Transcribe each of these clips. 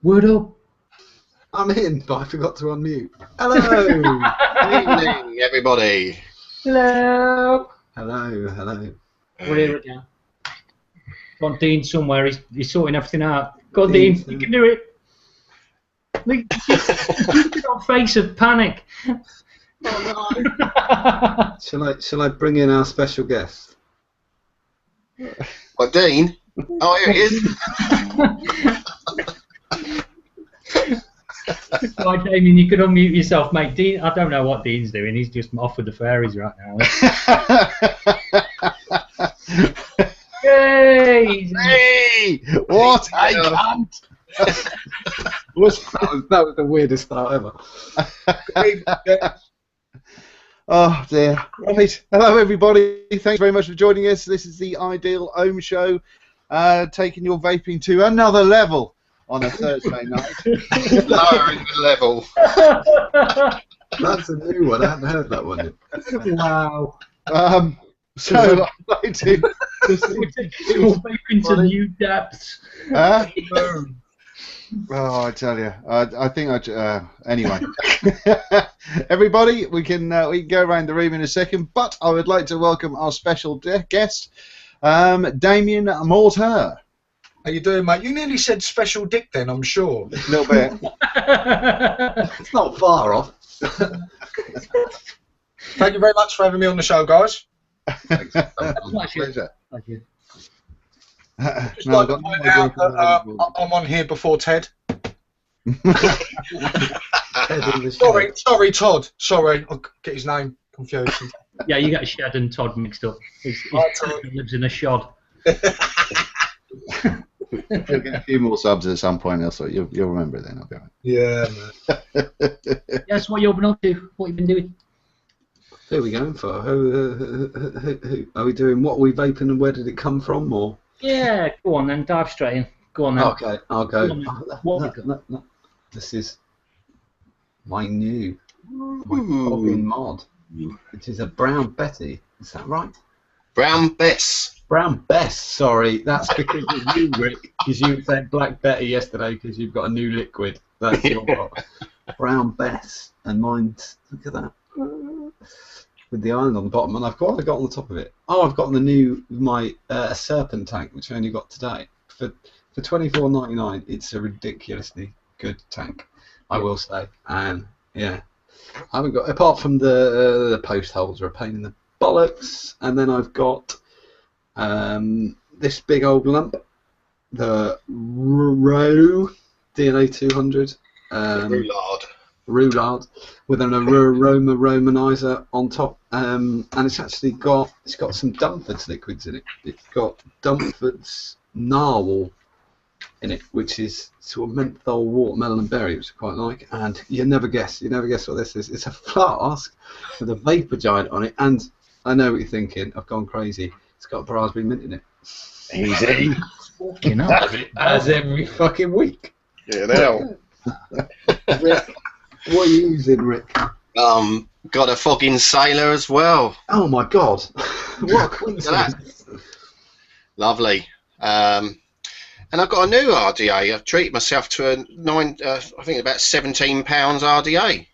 Word up. I'm in, but I forgot to unmute. Hello. Good evening, everybody. Hello. Hello, hello. We're here again. Got Dean somewhere. He's sorting everything out. Go on, Dean. You can do it. Look at our face of panic. Oh, no. Shall I bring in our special guest? What, Dean? Oh, here he is. Right, Damian, you can unmute yourself, mate. Dean, I don't know what Dean's doing. He's just off with the fairies right now. Hey! Hey! What a cunt! that was the weirdest start ever. Oh dear. Right. Hello everybody. Thanks very much for joining us. This is the Ideal Ohm Show, taking your vaping to another level on a Thursday night. Lowering the level. That's a new one. I hadn't heard that one yet. Wow. So I'd like to We're vaping to new depths. Oh, I tell you, I think anyway. Everybody, we can go around the room in a second, but I would like to welcome our special guest, Damian Morter. How you doing, mate? You nearly said special dick then, I'm sure. A little bit. It's not far off. Thank you very much for having me on the show, guys. Pleasure. Thank you. Just like to point out that I'm on here before Ted. Sorry, Todd. Sorry, I'll get his name confused. Yeah, you got Shed and Todd mixed up. He lives in a shod. You'll get a few more subs at some point, else you'll remember it then. I'll be right. Yeah, man. Yes, what you've been up to? What you've been doing? Who are we going for? Who are we doing? What are we vaping and where did it come from? Or Yeah, go on then. Dive straight in. Go on then. okay, I'll go. What No. This is my new hobby mod. It is a Brown Betty. Is that right? Brown Bess. Brown Bess. Sorry, that's because of you, Rick. Because you said Black Betty yesterday because you've got a new liquid. That's your fault. Brown Bess, and mine's, look at that, with the island on the bottom. And what have I got on the top of it? Oh, I've got my Serpent tank, which I only got today for $24.99. It's a ridiculously good tank, I will say. And yeah, I haven't got, apart from the post holes are a pain in the bollocks. And then I've got this big old lump, the Rolo DNA 200. Roulade with an aroma romanizer on top, and it's actually got some Dumford's liquids in it. It's got Dumford's Narwhal in it, which is sort of menthol, watermelon and berry, which I quite like. And you never guess what this is. It's a flask with a vapor giant on it, and I know what you're thinking. I've gone crazy. It's got raspberry mint in it. Easy. Fucking hell. As every fucking week. Yeah, now. Rick, what are you using, Rick? Got a fogging sailor as well. Oh my god. What a coincidence. Lovely. And I've got a new RDA. I've treated myself to a I think about £17 RDA.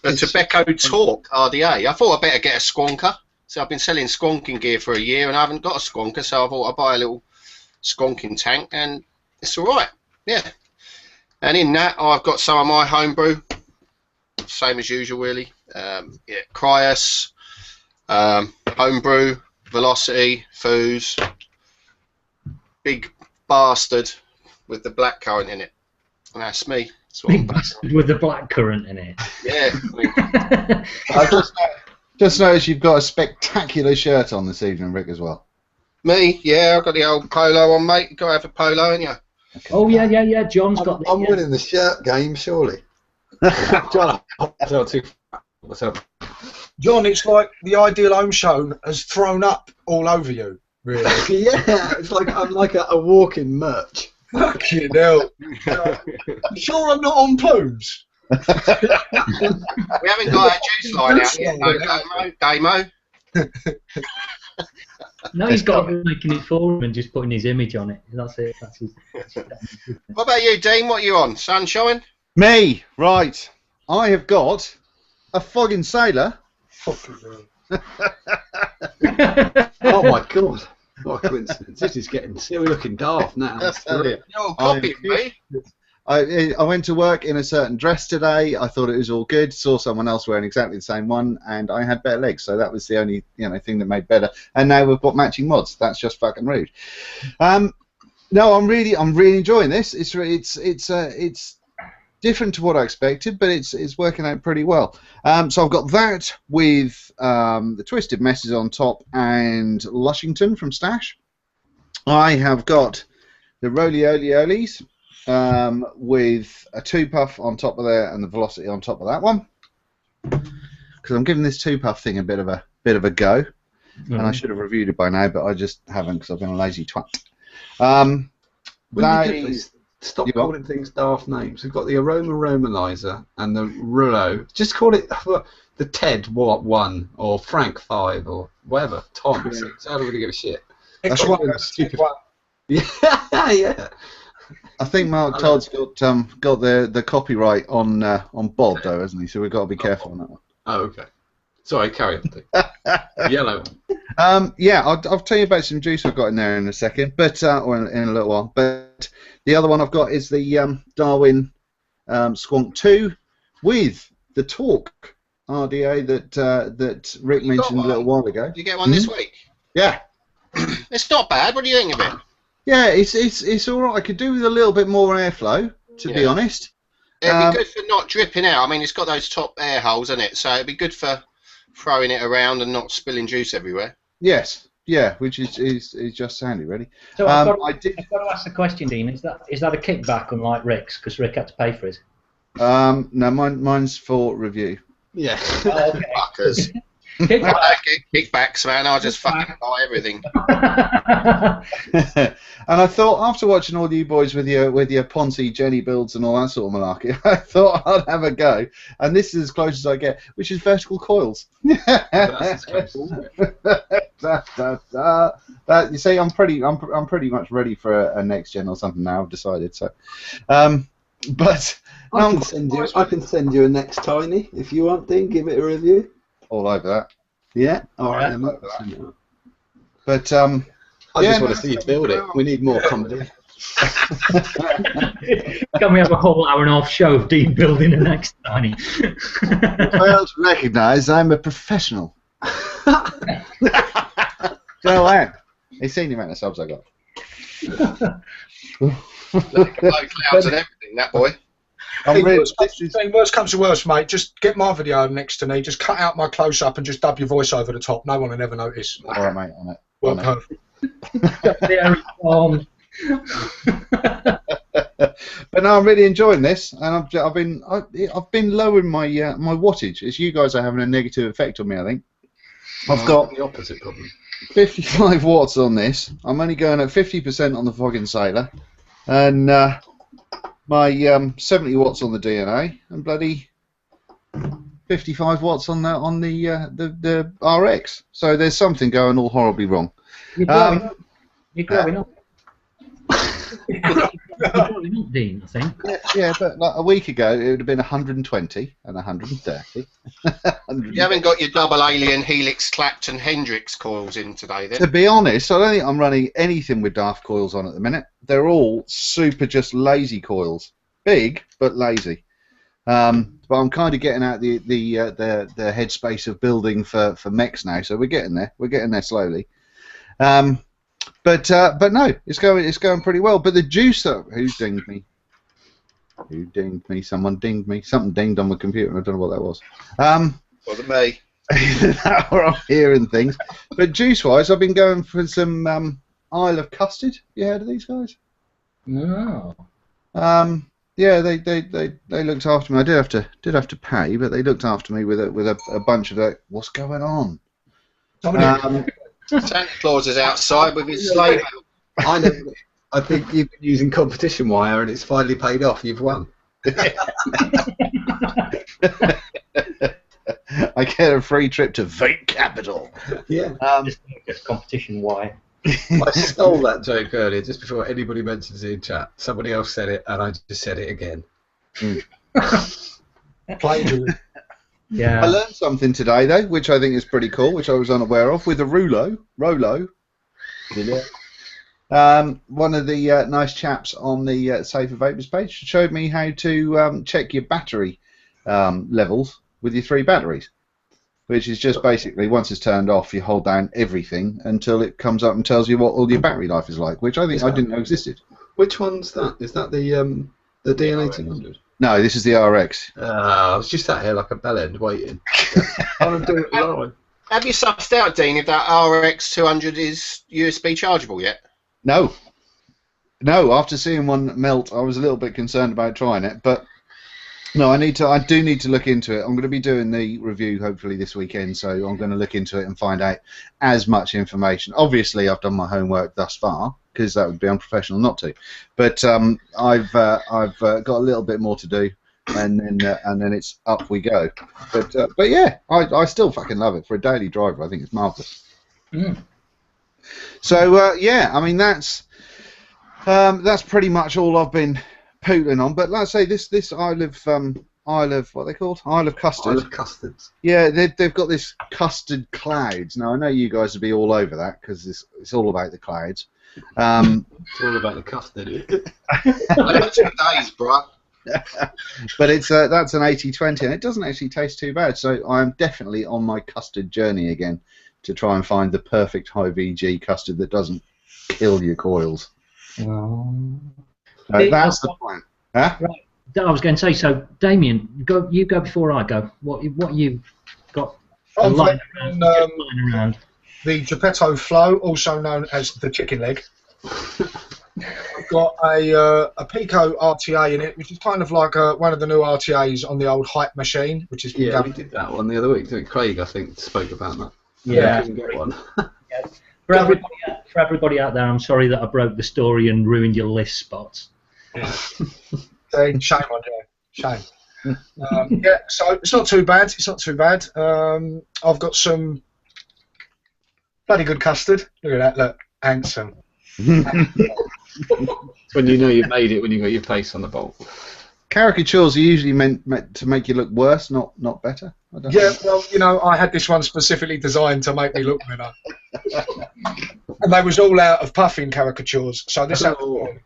A Tobacco Talk RDA. I thought I'd better get a squonker. So I've been selling squonking gear for a year and I haven't got a squonker, so I thought I'd buy a little squonking tank and it's alright. Yeah. And in that I've got some of my homebrew. Same as usual really. Yeah, Cryos, homebrew, Velocity, Foos. Big bastard with the black currant in it. And that's me. That's what Big bastard with the black currant in it. Yeah. I just noticed you've got a spectacular shirt on this evening, Rick, as well. Me? Yeah, I've got the old polo on, mate. You've got to have a polo, ain't you? Okay. Oh yeah. John's got. I'm winning the shirt game, surely. John, John, it's like the Ideal Ohm Show has thrown up all over you, really. Yeah, it's like I'm like a walking merch. Fucking hell. You sure I'm not on plumes? We haven't got our juice line out yet, no, Damo. No, he's got to be making it for him and just putting his image on it. That's it. That's his. What about you, Dean? What are you on? Sunshine? Me, right. I have got a fogging sailor. Oh my god! What a coincidence! This is getting silly looking daft now. You're copying me. I went to work in a certain dress today. I thought it was all good. Saw someone else wearing exactly the same one, and I had better legs, so that was the only thing that made better. And now we've got matching mods. That's just fucking rude. No, I'm really enjoying this. It's different to what I expected, but it's working out pretty well. So I've got that with the Twisted Messes on top and Lushington from Stash. I have got the Roly-Oly-Olies with a 2-puff on top of there and the Velocity on top of that one. Because I'm giving this 2-puff thing a bit of a go, and I should have reviewed it by now, but I just haven't because I've been a lazy twat. Stop calling things daft names. We've got the Aroma Romanizer and the Rolo. Just call it the Ted 1 or Frank 5 or whatever. Tom 6. I don't really give a shit. That's one. Stupid. Yeah. I think Mark Todd's got the copyright on Bob though, hasn't he? So we've got to be careful on that one. Oh, okay. Sorry, carry on. Yellow one. Yeah, I'll tell you about some juice I've got in there in a second, but or in a little while. But the other one I've got is the Darwin Squonk 2 with the Torque RDA that Rick mentioned a little while ago. Did you get one this week? Yeah. It's not bad. What do you think of it? Yeah, it's all right. I could do with a little bit more airflow, to be honest. It'd be good for not dripping out. I mean, it's got those top air holes in it, so it'd be good for throwing it around and not spilling juice everywhere. Yes, yeah, which is just handy, really. So I've got to ask the question, Dean. Is that a kickback unlike Rick's? Because Rick had to pay for it. No, mine's for review. Yeah. Fuckers. Kickback. I don't get kickbacks, man. I just fucking buy everything. And I thought, after watching all you boys with your Ponzi Jenny builds and all that sort of malarkey, I thought I'd have a go. And this is as close as I get, which is vertical coils. That's as close as it. You see, I'm pretty much ready for a next gen or something now. I've decided so. But I can send you a next tiny if you want, Dean. Give it a review. All over that. Yeah. All right. Yeah. But I just want to see you build it. We need more comedy. Can we have a whole hour and a half show of Dean building the next tiny? Fail to recognise I'm a professional. Go on. He's seen the amount of subs I got. Low clouds and everything, that boy. Worst comes to worst, mate. Just get my video next to me. Just cut out my close-up and just dub your voice over the top. No one will ever notice. All right, mate. On it. Well, perfect. But no, I'm really enjoying this, and I've been lowering my my wattage. As you guys are having a negative effect on me, I think. I've got the opposite problem. 55 watts on this. I'm only going at 50% on the Fogging Sailor, and my 70 watts on the DNA, and bloody 55 watts on the RX. So there's something going all horribly wrong. You're growing up. You're growing up. You're growing up, Dean, I think. Yeah, but like a week ago it would have been 120 and 130. You haven't got your double alien Helix Clapton Hendrix coils in today, then? To be honest, I don't think I'm running anything with daft coils on at the minute. They're all super just lazy coils. Big, but lazy. But I'm kind of getting out the headspace of building for mechs now, so we're getting there. We're getting there slowly. But no, it's going pretty well. But the juicer, who dinged me? Who dinged me? Someone dinged me. Something dinged on my computer. I don't know what that was. Wasn't me. Now I'm hearing things. But juice-wise, I've been going for some Isle of Custard. You heard of these guys? No. Yeah, they looked after me. I did have to pay, but they looked after me with a bunch of that. What's going on? Santa Claus is outside with his sleigh. I think you've been using competition wire and it's finally paid off. You've won. I get a free trip to Vape Capital. Yeah. Just competition. Why? I stole that joke earlier just before anybody mentions it in chat. Somebody else said it, and I just said it again. Plagiarism. Yeah. I learned something today, though, which I think is pretty cool, which I was unaware of, with a Rolo. One of the nice chaps on the Safer Vapers page showed me how to check your battery levels with your 3 batteries, which is just basically, once it's turned off, you hold down everything until it comes up and tells you what all your battery life is like, which I think I didn't know existed. Which one's that? Is that the DN1800? No, this is the RX. I was just sat here like a bellend waiting. I want to do it live. Have you sussed out, Dean, if that RX 200 is USB chargeable yet? No. After seeing one melt, I was a little bit concerned about trying it, but no, I do need to look into it. I'm going to be doing the review hopefully this weekend, so I'm going to look into it and find out as much information. Obviously, I've done my homework thus far, because that would be unprofessional not to. But I've got a little bit more to do, and then it's up we go. But yeah, I still fucking love it for a daily driver. I think it's marvelous. So yeah, I mean that's pretty much all I've been pootling on. But let's say this Isle of what are they called? Isle of Custard. Isle of Custards. Yeah, they've got this custard clouds. Now I know you guys will be all over that because it's all about the clouds. It's all about the custard. I got 2 days, bro. But it's that's an 80/20, and it doesn't actually taste too bad. So I'm definitely on my custard journey again to try and find the perfect high VG custard that doesn't kill your coils. That's the plan. Huh? Right. I was going to say, so Damian, you go before I go. What you got? I'm lying around the Geppetto Flow, also known as the chicken leg. I've got a Pico RTA in it, which is kind of like one of the new RTAs on the old hype machine, which is we did that one the other week. Craig, I think, spoke about that. Yeah. Didn't get one. Yeah. For everybody out there, I'm sorry that I broke the story and ruined your list spots. Yeah. Shame on you. Shame. Yeah, so it's not too bad. It's not too bad. I've got some bloody good custard. Look at that. Look, handsome. When you know you've made it, when you got your face on the bowl. Caricatures are usually meant to make you look worse, not better. I don't know. Well, you know, I had this one specifically designed to make me look better. And they was all out of puffing caricatures, so this happened.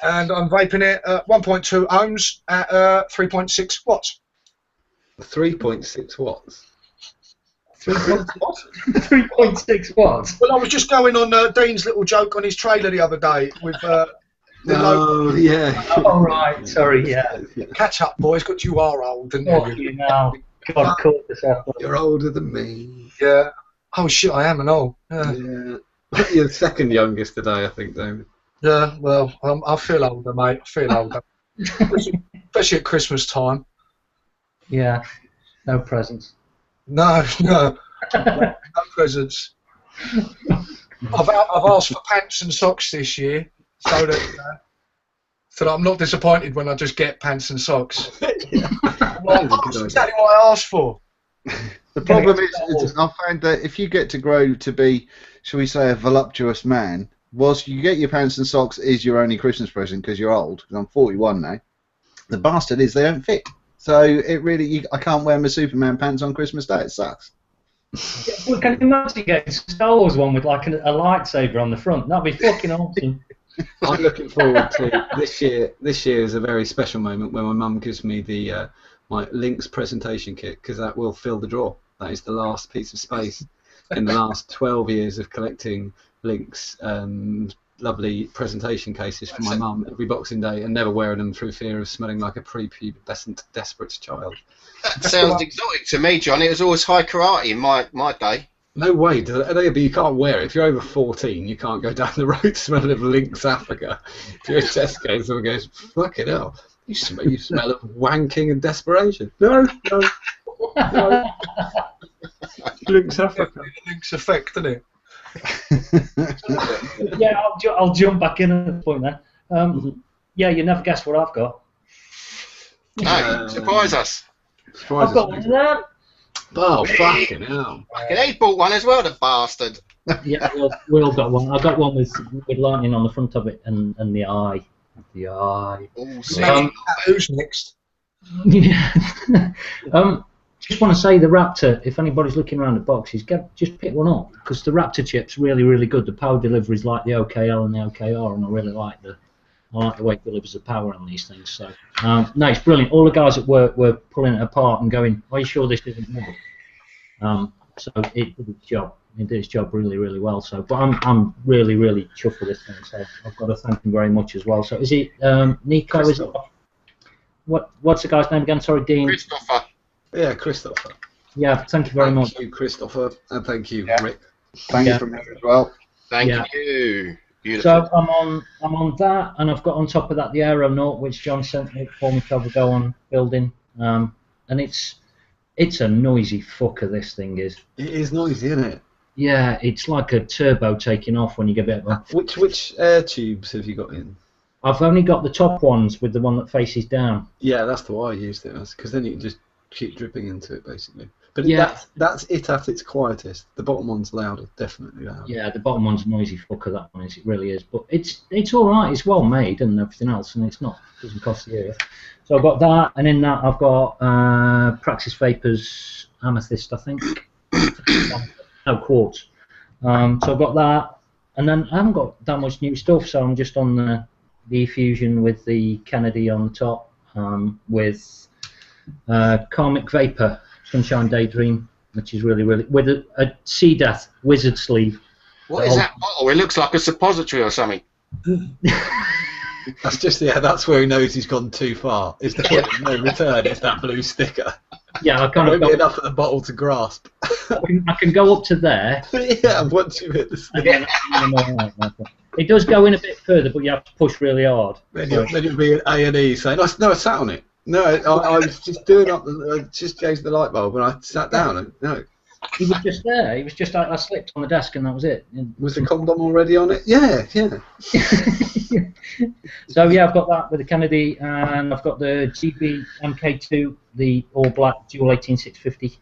And I'm vaping it at 1.2 ohms at 3.6 watts. 3.6 watts? 3.6 watts? Well, I was just going on Dean's little joke on his trailer the other day with yeah. Oh, right, sorry, yeah. Catch up, boys, because you are old, didn't you? You know. God, caught this up. You're older than me. Yeah. Oh, shit, I am an old. Yeah. You're the second youngest today, I think, Damon. Yeah, well, I feel older, mate. I feel older. Especially at Christmas time. Yeah, no presents. No presents. I've asked for pants and socks this year, so that I'm not disappointed when I just get pants and socks. That's exactly what I asked for. The problem is I found that if you get to grow to be, shall we say, a voluptuous man, whilst you get your pants and socks is your only Christmas present because you're old, because I'm 41 now, the bastard is they don't fit. So it really, I can't wear my Superman pants on Christmas Day. It sucks. Yeah, well, can you imagine getting a Star Wars one with like a lightsaber on the front? That'd be fucking awesome. I'm looking forward to this year. This year is a very special moment when my mum gives me the my Lynx presentation kit, because that will fill the drawer. That is the last piece of space in the last 12 years of collecting Lynx lovely presentation cases for my mum every Boxing Day and never wearing them through fear of smelling like a prepubescent, desperate child. That sounds exotic to me, John. It was always high karate in my day. No way, but you can't wear it. If you're over 14, you can't go down the road smelling of Lynx Africa. If you're at Tesco, someone goes, fucking hell, you smell of wanking and desperation. No. Lynx Africa. Lynx effect, isn't it? Yeah, I'll jump back in at the point there. Yeah, you never guess what I've got. No, surprise us. Surprise I've got us. one of that. Oh, fucking hell. Fucking he bought one as well, the bastard. Yeah, we all got one. I got one with lightning on the front of it and the eye. The eye. Oh, see. Who's next? Yeah. Just want to say the Raptor, if anybody's looking around at boxes, just pick one up, because the Raptor chip's really, really good. The power delivery is like the OKL and the OKR, and I really like the way it delivers the power on these things. So no, it's brilliant. All the guys at work were pulling it apart and going, "Are you sure this isn't wood?" So it did its job. It did its job really, really well. So, but I'm really, really chuffed with this thing. So I've got to thank him very much as well. So is it Nico? Is it, what's the guy's name again? Sorry, Dean. Christopher. Yeah, Christopher. Yeah, thank you very much. Thank you, Christopher, and thank you, Rick. Thank you from me as well. Thank Yeah. you. Beautiful. So I'm on that, and I've got on top of that the Aeronaut, which John sent me for me to have a go on building. And it's a noisy fucker. This thing is. It is noisy, isn't it? Yeah, it's like a turbo taking off when you get a bit. Which air tubes have you got in? I've only got the top ones with the one that faces down. Yeah, that's the way I used it, because then you can just keep dripping into it, basically. But Yeah. that's it at its quietest. The bottom one's louder, definitely louder. Yeah, the bottom one's a noisy fucker. That one is. It really is. But it's all right. It's well made and everything else, and doesn't cost the earth. So I've got that, and in that I've got Praxis Vapers Amethyst, I think. No, quartz. So I've got that, and then I haven't got that much new stuff. So I'm just on the Fusion with the Kennedy on the top, with Karmic Vapor Sunshine Daydream, which is really, really with a Sea Death Wizard sleeve. What is that bottle? It looks like a suppository or something. That's just that's where he knows he's gone too far. It's the point of no return. It's that blue sticker. Yeah, I kind of won't be enough of the bottle to grasp. I can go up to there. Yeah, once you hit the sticker. It does go in a bit further, but you have to push really hard. Then you'll be an A&E saying, "No, I sat on it. No, I was just doing up. I just changed the light bulb, and I sat down. And no." He was just there. He was just I slipped on the desk, and that was it. Was the condom already on it? Yeah, yeah. So yeah, I've got that with the Kennedy, and I've got the GB MK2, the all black dual 18650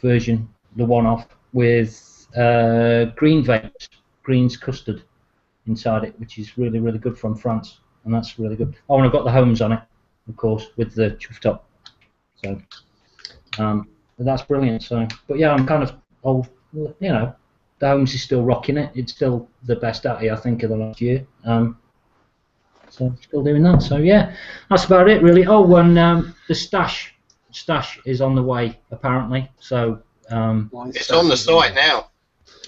version, the one-off with green vapes, Green's Custard inside it, which is really, really good from France, and that's really good. Oh, and I've got the Homes on it, of course, with the chuff top. So that's brilliant. So, but yeah, I'm kind of old, the Homes is still rocking it. It's still the best at it, I think, of the last year. So still doing that. So yeah, that's about it really. Oh, and the stash is on the way apparently. So it's on the site now.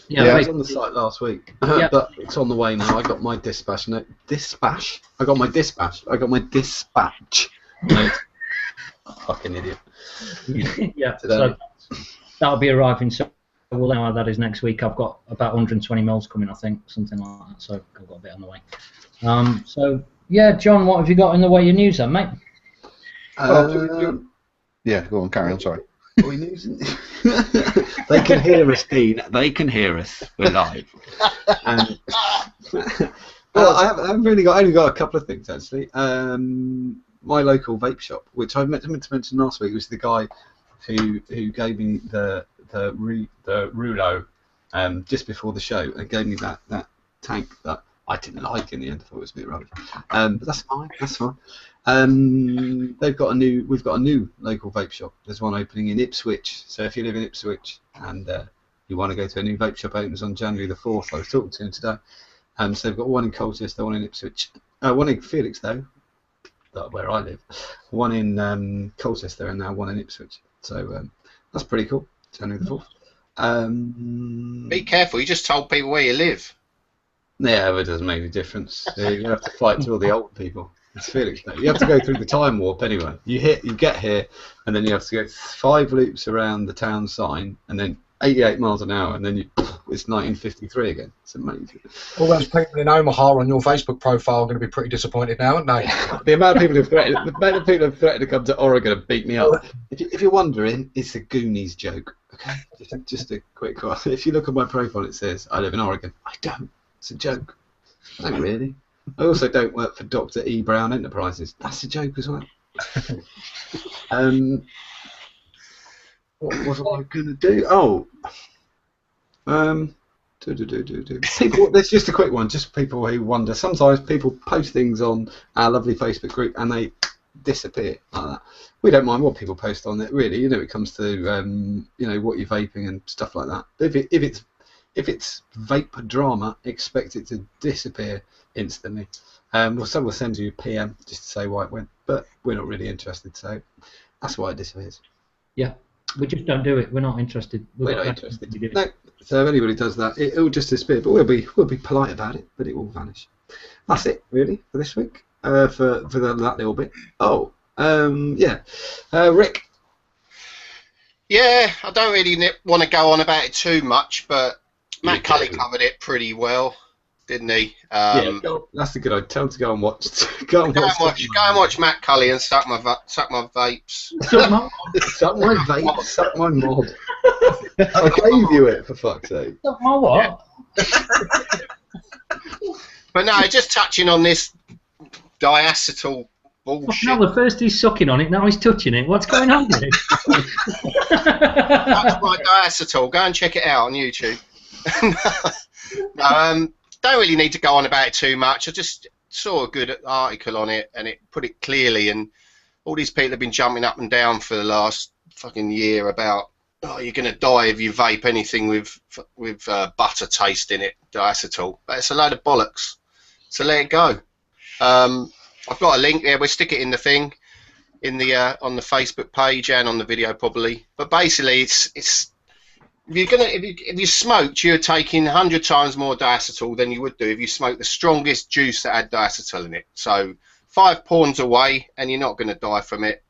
Yeah, it was on the site last week, Yeah. but it's on the way now. I got my dispatch. No, dispatch. I got my dispatch. No, fucking idiot. Yeah, Today. so that'll be arriving. So we'll know how that is next week. I've got about 120 mils coming, I think, something like that. So I've got a bit on the way. So yeah, John, what have you got in the way of news then, mate? Yeah, go on, carry on. Sorry. Are we losing? They can hear us, Dean. They can hear us. We're live. And I haven't only got a couple of things actually. My local vape shop, which I meant to mention last week, was the guy who gave me the Rolo just before the show, and gave me that tank that I didn't like in the end. I thought it was a bit rubbish. But that's fine. That's fine. We've got a new local vape shop. There's one opening in Ipswich. So if you live in Ipswich and you want to go to a new vape shop, opens on January the 4th. I was talking to him today. So they've got one in Colchester, one in Ipswich, one in Felixstowe, where I live, one in Colchester, and now one in Ipswich. So that's pretty cool. January the 4th. Be careful. You just told people where you live. Yeah, but it doesn't make any difference. You have to fight to all the old people. It's Felixstowe. You have to go through the time warp anyway. You get here, and then you have to go 5 loops around the town sign, and then 88 miles an hour, and then it's 1953 again. It's amazing. All those people in Omaha on your Facebook profile are going to be pretty disappointed now, aren't they? The amount of people who've threatened to come to Oregon and beat me up. If you're wondering, it's a Goonies joke. Okay, just a quick one. If you look at my profile, it says I live in Oregon. I don't. It's a joke. I don't really. I also don't work for Dr. E. Brown Enterprises. That's a joke as well. What was I going to do? Oh, people. There's just a quick one. Just people who wonder. Sometimes people post things on our lovely Facebook group and they disappear like that. We don't mind what people post on it, really. You know, it comes to you know, what you're vaping and stuff like that. But if it's vape drama, expect it to disappear instantly. Well, someone will send you a PM just to say why it went, but we're not really interested, so that's why it disappears. Yeah, we just don't do it. We're not interested. We're not interested. No. So if anybody does that, it'll just disappear. But we'll be polite about it, but it will vanish. That's it, really, for this week. For that little bit. Oh, yeah. Rick. Yeah, I don't really want to go on about it too much, but Matt Cully covered it pretty well, didn't he? Yeah, that's a good idea. Tell him to go and watch. Go and watch Matt Cully and suck my vapes. Suck my vape. Suck my mod. I gave you it, for fuck's sake. Suck my what? But no, just touching on this diacetyl bullshit. No, the first he's sucking on it, now he's touching it. What's going on here? That's my diacetyl. Go and check it out on YouTube. No, don't really need to go on about it too much. I just saw a good article on it, and it put it clearly. And all these people have been jumping up and down for the last fucking year about, oh, you're going to die if you vape anything with butter taste in it, diacetyl. But it's a load of bollocks. So let it go. I've got a link there. We'll stick it in the thing, in the on the Facebook page and on the video probably. But basically, it's if you smoked, you're taking 100 times more diacetyl than you would do if you smoked the strongest juice that had diacetyl in it. So 5 pawns away, and you're not going to die from it.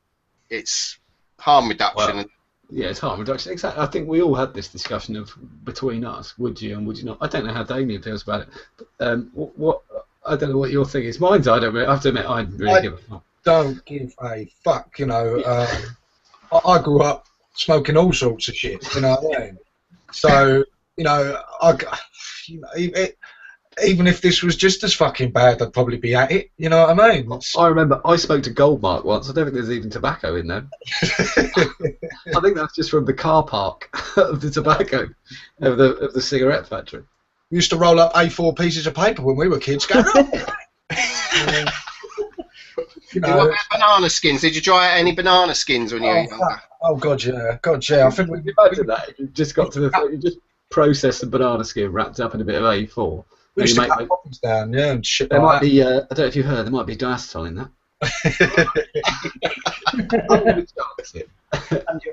It's harm reduction. Well, yeah, it's harm reduction. Exactly. I think we all had this discussion of between us. Would you and would you not? I don't know how Damian feels about it. But, what I don't know what your thing is. Mine's I have to admit I don't really give a fuck. Don't give a fuck. You know, I grew up smoking all sorts of shit. You know what I mean? So, you know, even if this was just as fucking bad, I'd probably be at it. You know what I mean? I remember I smoked a Goldmark once. I don't think there's even tobacco in there. I think that's just from the car park of the tobacco of the cigarette factory. We used to roll up A4 pieces of paper when we were kids. Go, you know, what about banana skins? Did you try out any banana skins when you were younger? Oh God, yeah, God, yeah. I think we imagine that. You just got to you just process the banana skin wrapped up in a bit of A4. We used to cut copies down, yeah, and shit. There might be. I don't know if you've heard. There might be diacetyl in that. But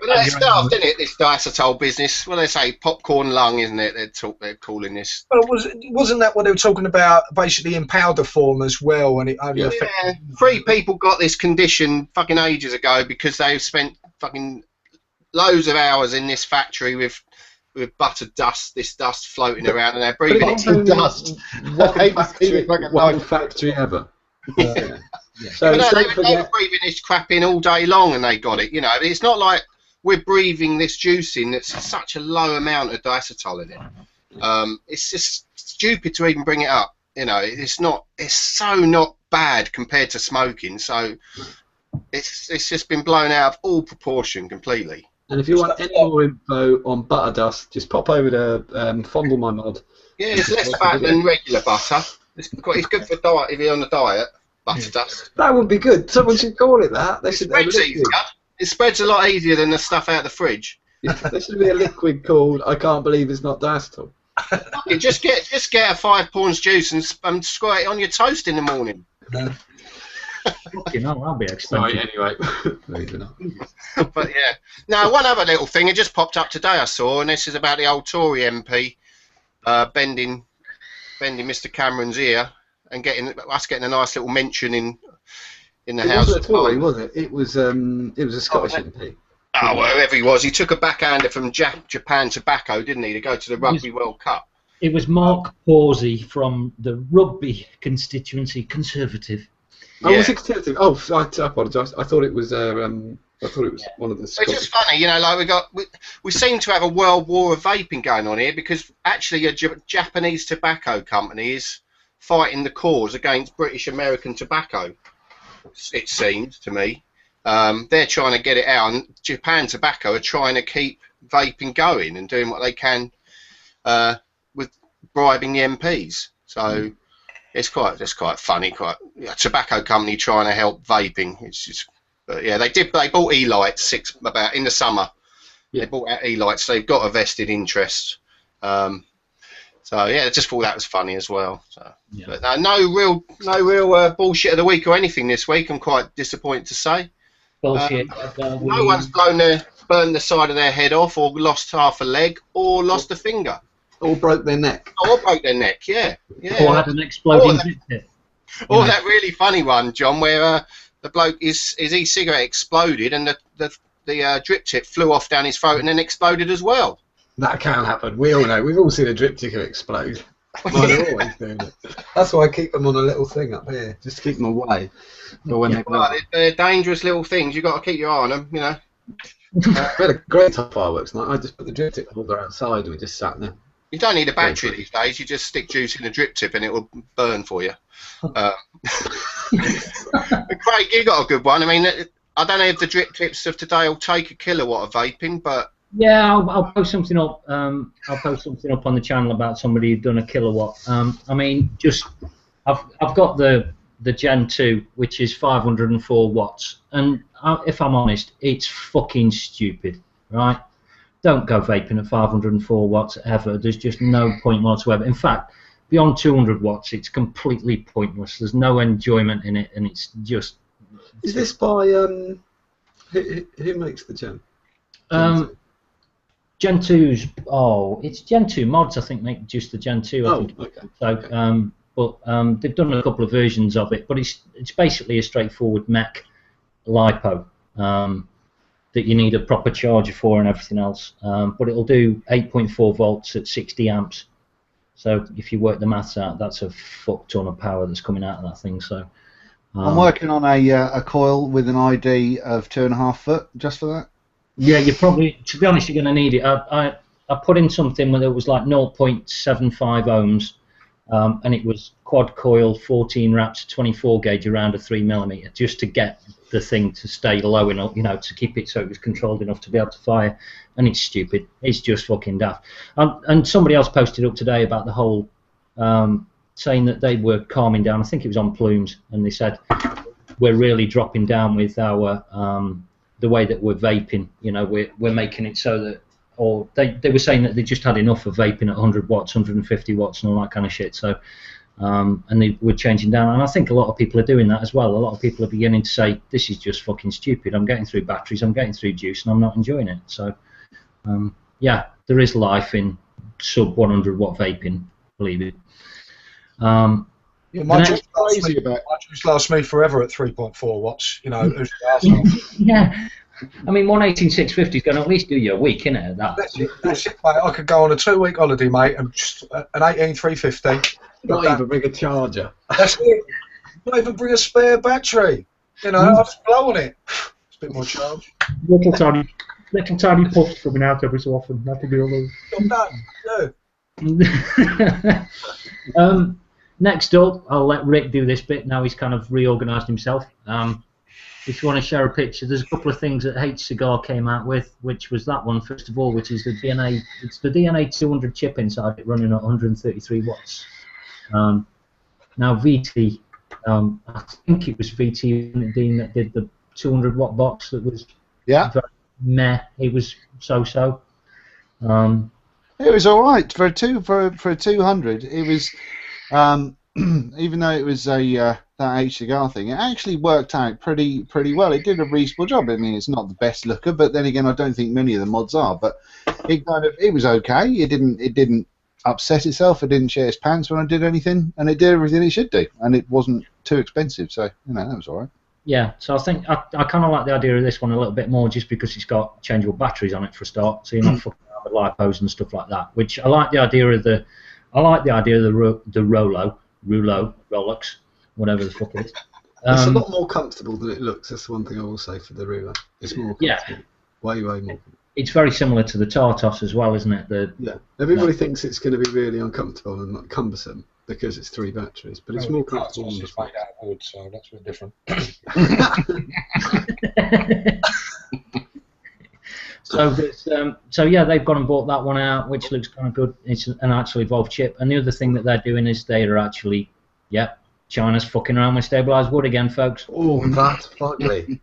that's daft, isn't it? This diacetyl business. Well, they say popcorn lung, isn't it? They're calling this. Well, wasn't that what they were talking about? Basically, in powder form as well, and it only affected. 3 people got this condition fucking ages ago because they've spent fucking loads of hours in this factory with buttered dust, this dust floating around, and they're breathing it. Dust. One factory ever. Yeah. So they were breathing this crap in all day long, and they got it. You know, it's not like we're breathing this juice in that's such a low amount of diacetyl in it. It's just stupid to even bring it up. You know, it's so not bad compared to smoking. So it's just been blown out of all proportion completely. And if you want any more info on butter dust, just pop over to Fondle My Mod. Yeah, it's less fat than regular butter. It's good for diet if you're on a diet. Butter dust. That would be good. Someone should call it that. It spreads a lot easier than the stuff out of the fridge. There should be a liquid called I can't believe it's not diacetyl. You just get a 5 pawns juice and squirt it on your toast in the morning. You know, I'll be expensive. Sorry, anyway. But yeah. Now, one other little thing, it just popped up today I saw, and this is about the old Tory MP bending Mr. Cameron's ear and getting a nice little mention in the House of Parliament. Was it? It was a Scottish MP. Oh, well, whoever he was, he took a backhander from Japan Tobacco, didn't he, to go to the Rugby World Cup. It was Mark Horsey from the Rugby constituency, Conservative. Oh, yeah. Was it Conservative? Oh, I apologise. I thought it was one of the Scottish. It's just funny, you know, like we seem to have a world war of vaping going on here because actually a Japanese tobacco company is fighting the cause against British American tobacco. It seems to me. they're trying to get it out, and Japan Tobacco are trying to keep vaping going and doing what they can with bribing the MPs. So it's quite funny. Quite a tobacco company trying to help vaping. It's just, but yeah, they bought E-lights about in the summer. Yeah. They bought out E-lights. So they've got a vested interest. So yeah, I just thought that was funny as well. So, yeah. But no real bullshit of the week or anything this week. I'm quite disappointed to say. Bullshit. No one's burned the side of their head off, or lost half a leg, or lost a finger, or broke their neck. Or broke their neck. Yeah. Or had an exploding drip tip. Or that really funny one, John, where the bloke his e-cigarette exploded and the drip tip flew off down his throat and then exploded as well. That can happen. We all know. We've all seen a drip ticker explode. Well, they're always doing it. That's why I keep them on a little thing up here, just to keep them away. For when they're dangerous little things. You've got to keep your eye on them, you know. We had a great time fireworks night. I just put the drip tip holder outside and we just sat there. You don't need a battery these days. You just stick juice in a drip tip and it will burn for you. Craig, you got a good one. I mean, I don't know if the drip tips of today will take a kilowatt of vaping, but yeah, I'll post something up. I'll post something up on the channel about somebody who'd done a kilowatt. I mean, I've got the Gen 2, which is 504 watts, and if I'm honest, it's fucking stupid, right? Don't go vaping at 504 watts ever. There's just no point whatsoever. In fact, beyond 200 watts, it's completely pointless. There's no enjoyment in it, and it's just. Is this by who makes the Gen? Gen 2's it's Gen 2 mods, I think, make just the Gen 2. I think. Okay. So, but they've done a couple of versions of it, but it's basically a straightforward mech lipo that you need a proper charger for and everything else. But it'll do 8.4 volts at 60 amps. So if you work the maths out, that's a fuck ton of power that's coming out of that thing. So I'm working on a coil with an ID of 2.5 foot just for that. Yeah, you probably, to be honest, you're going to need it. I put in something where it was like 0.75 ohms, and it was quad coil, 14 wraps, 24 gauge around a 3mm, just to get the thing to stay low enough, you know, to keep it so it was controlled enough to be able to fire. And it's stupid. It's just fucking daft. And somebody else posted up today about the whole, saying that they were calming down. I think it was on Plumes, and they said we're really dropping down with our the way that we're vaping. You know, we're making it so that, or they were saying that they just had enough of vaping at 100 watts, 150 watts, and all that kind of shit. So, and they were changing down. And I think a lot of people are doing that as well. A lot of people are beginning to say, this is just fucking stupid. I'm getting through batteries, I'm getting through juice, and I'm not enjoying it. So, yeah, there is life in sub 100 watt vaping, believe it. Yeah, my juice lasts me forever at 3.4 watts. You know, who's the arsehole? Yeah. I mean, 118,650 is going to at least do you a week, isn't it? That's it, mate. I could go on a 2-week holiday, mate, and just an 18,350. Not even bring a charger. That's it. Not even bring a spare battery. You know, I've just blown it. It's a bit more charge. Little tiny puffs coming out every so often. That'll be all over. I'm done. Next up, I'll let Rick do this bit. Now he's kind of reorganised himself. If you want to share a picture, there's a couple of things that H Cigar came out with, which was that one first of all, which is the DNA. It's the DNA 200 chip inside it, running at 133 watts. Now VT, I think it was VT Dean that did the 200 watt box that was very meh. It was so-so. It was all right for a 200. It was. Even though it was that H cigar thing, it actually worked out pretty well. It did a reasonable job. I mean, it's not the best looker, but then again, I don't think many of the mods are. But it was okay. It didn't upset itself. It didn't share its pants when I did anything, and it did everything it should do. And it wasn't too expensive, so you know that was all right. Yeah, so I think I kind of like the idea of this one a little bit more, just because it's got changeable batteries on it for a start, so you're not fucking around with lipos and stuff like that. Which I like the idea of the. I like the idea of the Rolo, Rolox, whatever the fuck it is. It's a lot more comfortable than it looks. That's the one thing I will say for the Rolo. It's more comfortable. Yeah. Way more. it's very similar to the Tartos as well, isn't it? Yeah. Everybody thinks it's going to be really uncomfortable and like cumbersome because it's 3 batteries, but it's more comfortable than the It's made out of wood, so that's a bit different. So yeah, they've gone and bought that one out, which looks kind of good. It's an actual evolved chip, and the other thing that they're doing is they are actually, China's fucking around with stabilised wood again, folks. Oh, that's fugly.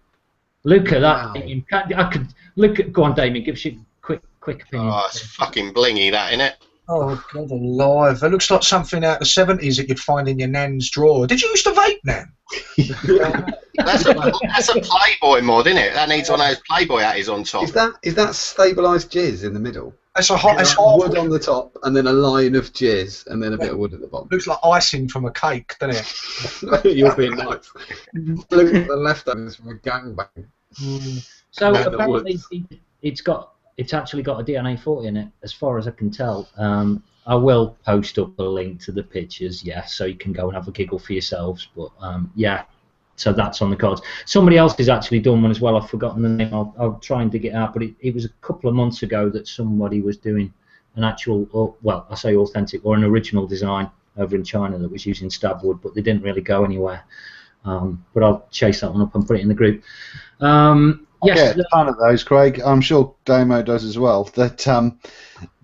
Look at that. Wow. Damien. I could look at. Go on, Damien. Give us your quick opinion. Oh, it's fucking blingy, that, innit? Oh, God alive. It looks like something out of the 70s that you'd find in your nan's drawer. Did you used to vape, Nan? That's a Playboy mod, isn't it? That needs one of those Playboy hatties on top. Is that stabilised jizz in the middle? It's a hot. It's Wood on the top, and then a line of jizz, and then a bit of wood at the bottom. Looks like icing from a cake, doesn't it? You're being nice. Look at the leftovers from a gangbang. So Man, apparently it's actually got a DNA 40 in it, as far as I can tell. I will post up a link to the pictures, so you can go and have a giggle for yourselves. But so that's on the cards. Somebody else has actually done one as well. I've forgotten the name. I'll try and dig it out. But it was a couple of months ago that somebody was doing an actual, well, I say authentic or an original design over in China that was using Stabwood, but they didn't really go anywhere. But I'll chase that one up and put it in the group. Yes, a ton of those, Craig. I'm sure Damo does as well. That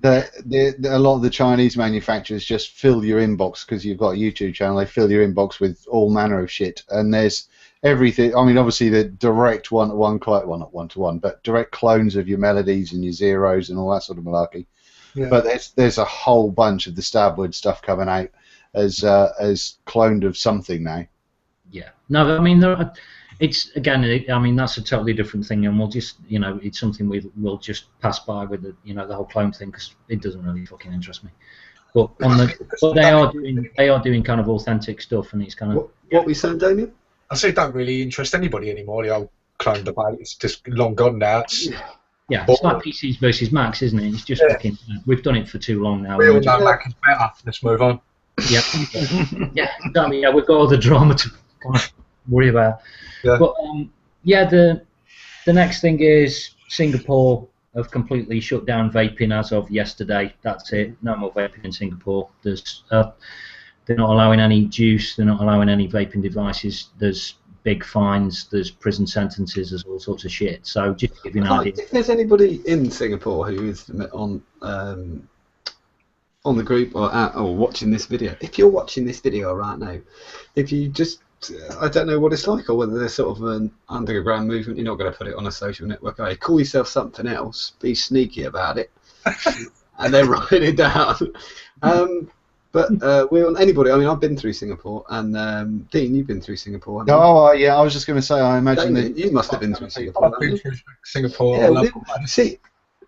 a lot of the Chinese manufacturers just fill your inbox because you've got a YouTube channel. They fill your inbox with all manner of shit, and there's everything. I mean, obviously the direct one-to-one, well, not one-to-one, but direct clones of your melodies and your zeros and all that sort of malarkey. Yeah. But there's a whole bunch of the Stabwood stuff coming out as cloned of something now. Yeah. No, I mean it's again. I mean that's a totally different thing, and we'll just it's something we'll just pass by with the the whole clone thing because it doesn't really fucking interest me. But they are doing kind of authentic stuff, and it's kind of what were you saying, Damian? I say it don't really interest anybody anymore. The old clone debate, it's just long gone now. It's it's like PCs versus Macs, isn't it? It's just fucking. We've done it for too long now. We all know Mac is better. Let's move on. Yeah, exactly. Yeah, we've got all the drama to kind of worry about. Yeah. But the next thing is Singapore have completely shut down vaping as of yesterday. That's it. No more vaping in Singapore. There's they're not allowing any juice. They're not allowing any vaping devices. There's big fines. There's prison sentences. There's all sorts of shit. So just to give you an idea. If there's anybody in Singapore who is on the group or watching this video, if you're watching this video right now, if you just I don't know what it's like, or whether there's sort of an underground movement. You're not going to put it on a social network. Okay, call yourself something else. Be sneaky about it, and then write it down. But we're on anybody. I mean, I've been through Singapore, and Dean, you've been through Singapore. Yeah, I was just going to say. I imagine that you must have been through Singapore. I've been through Singapore.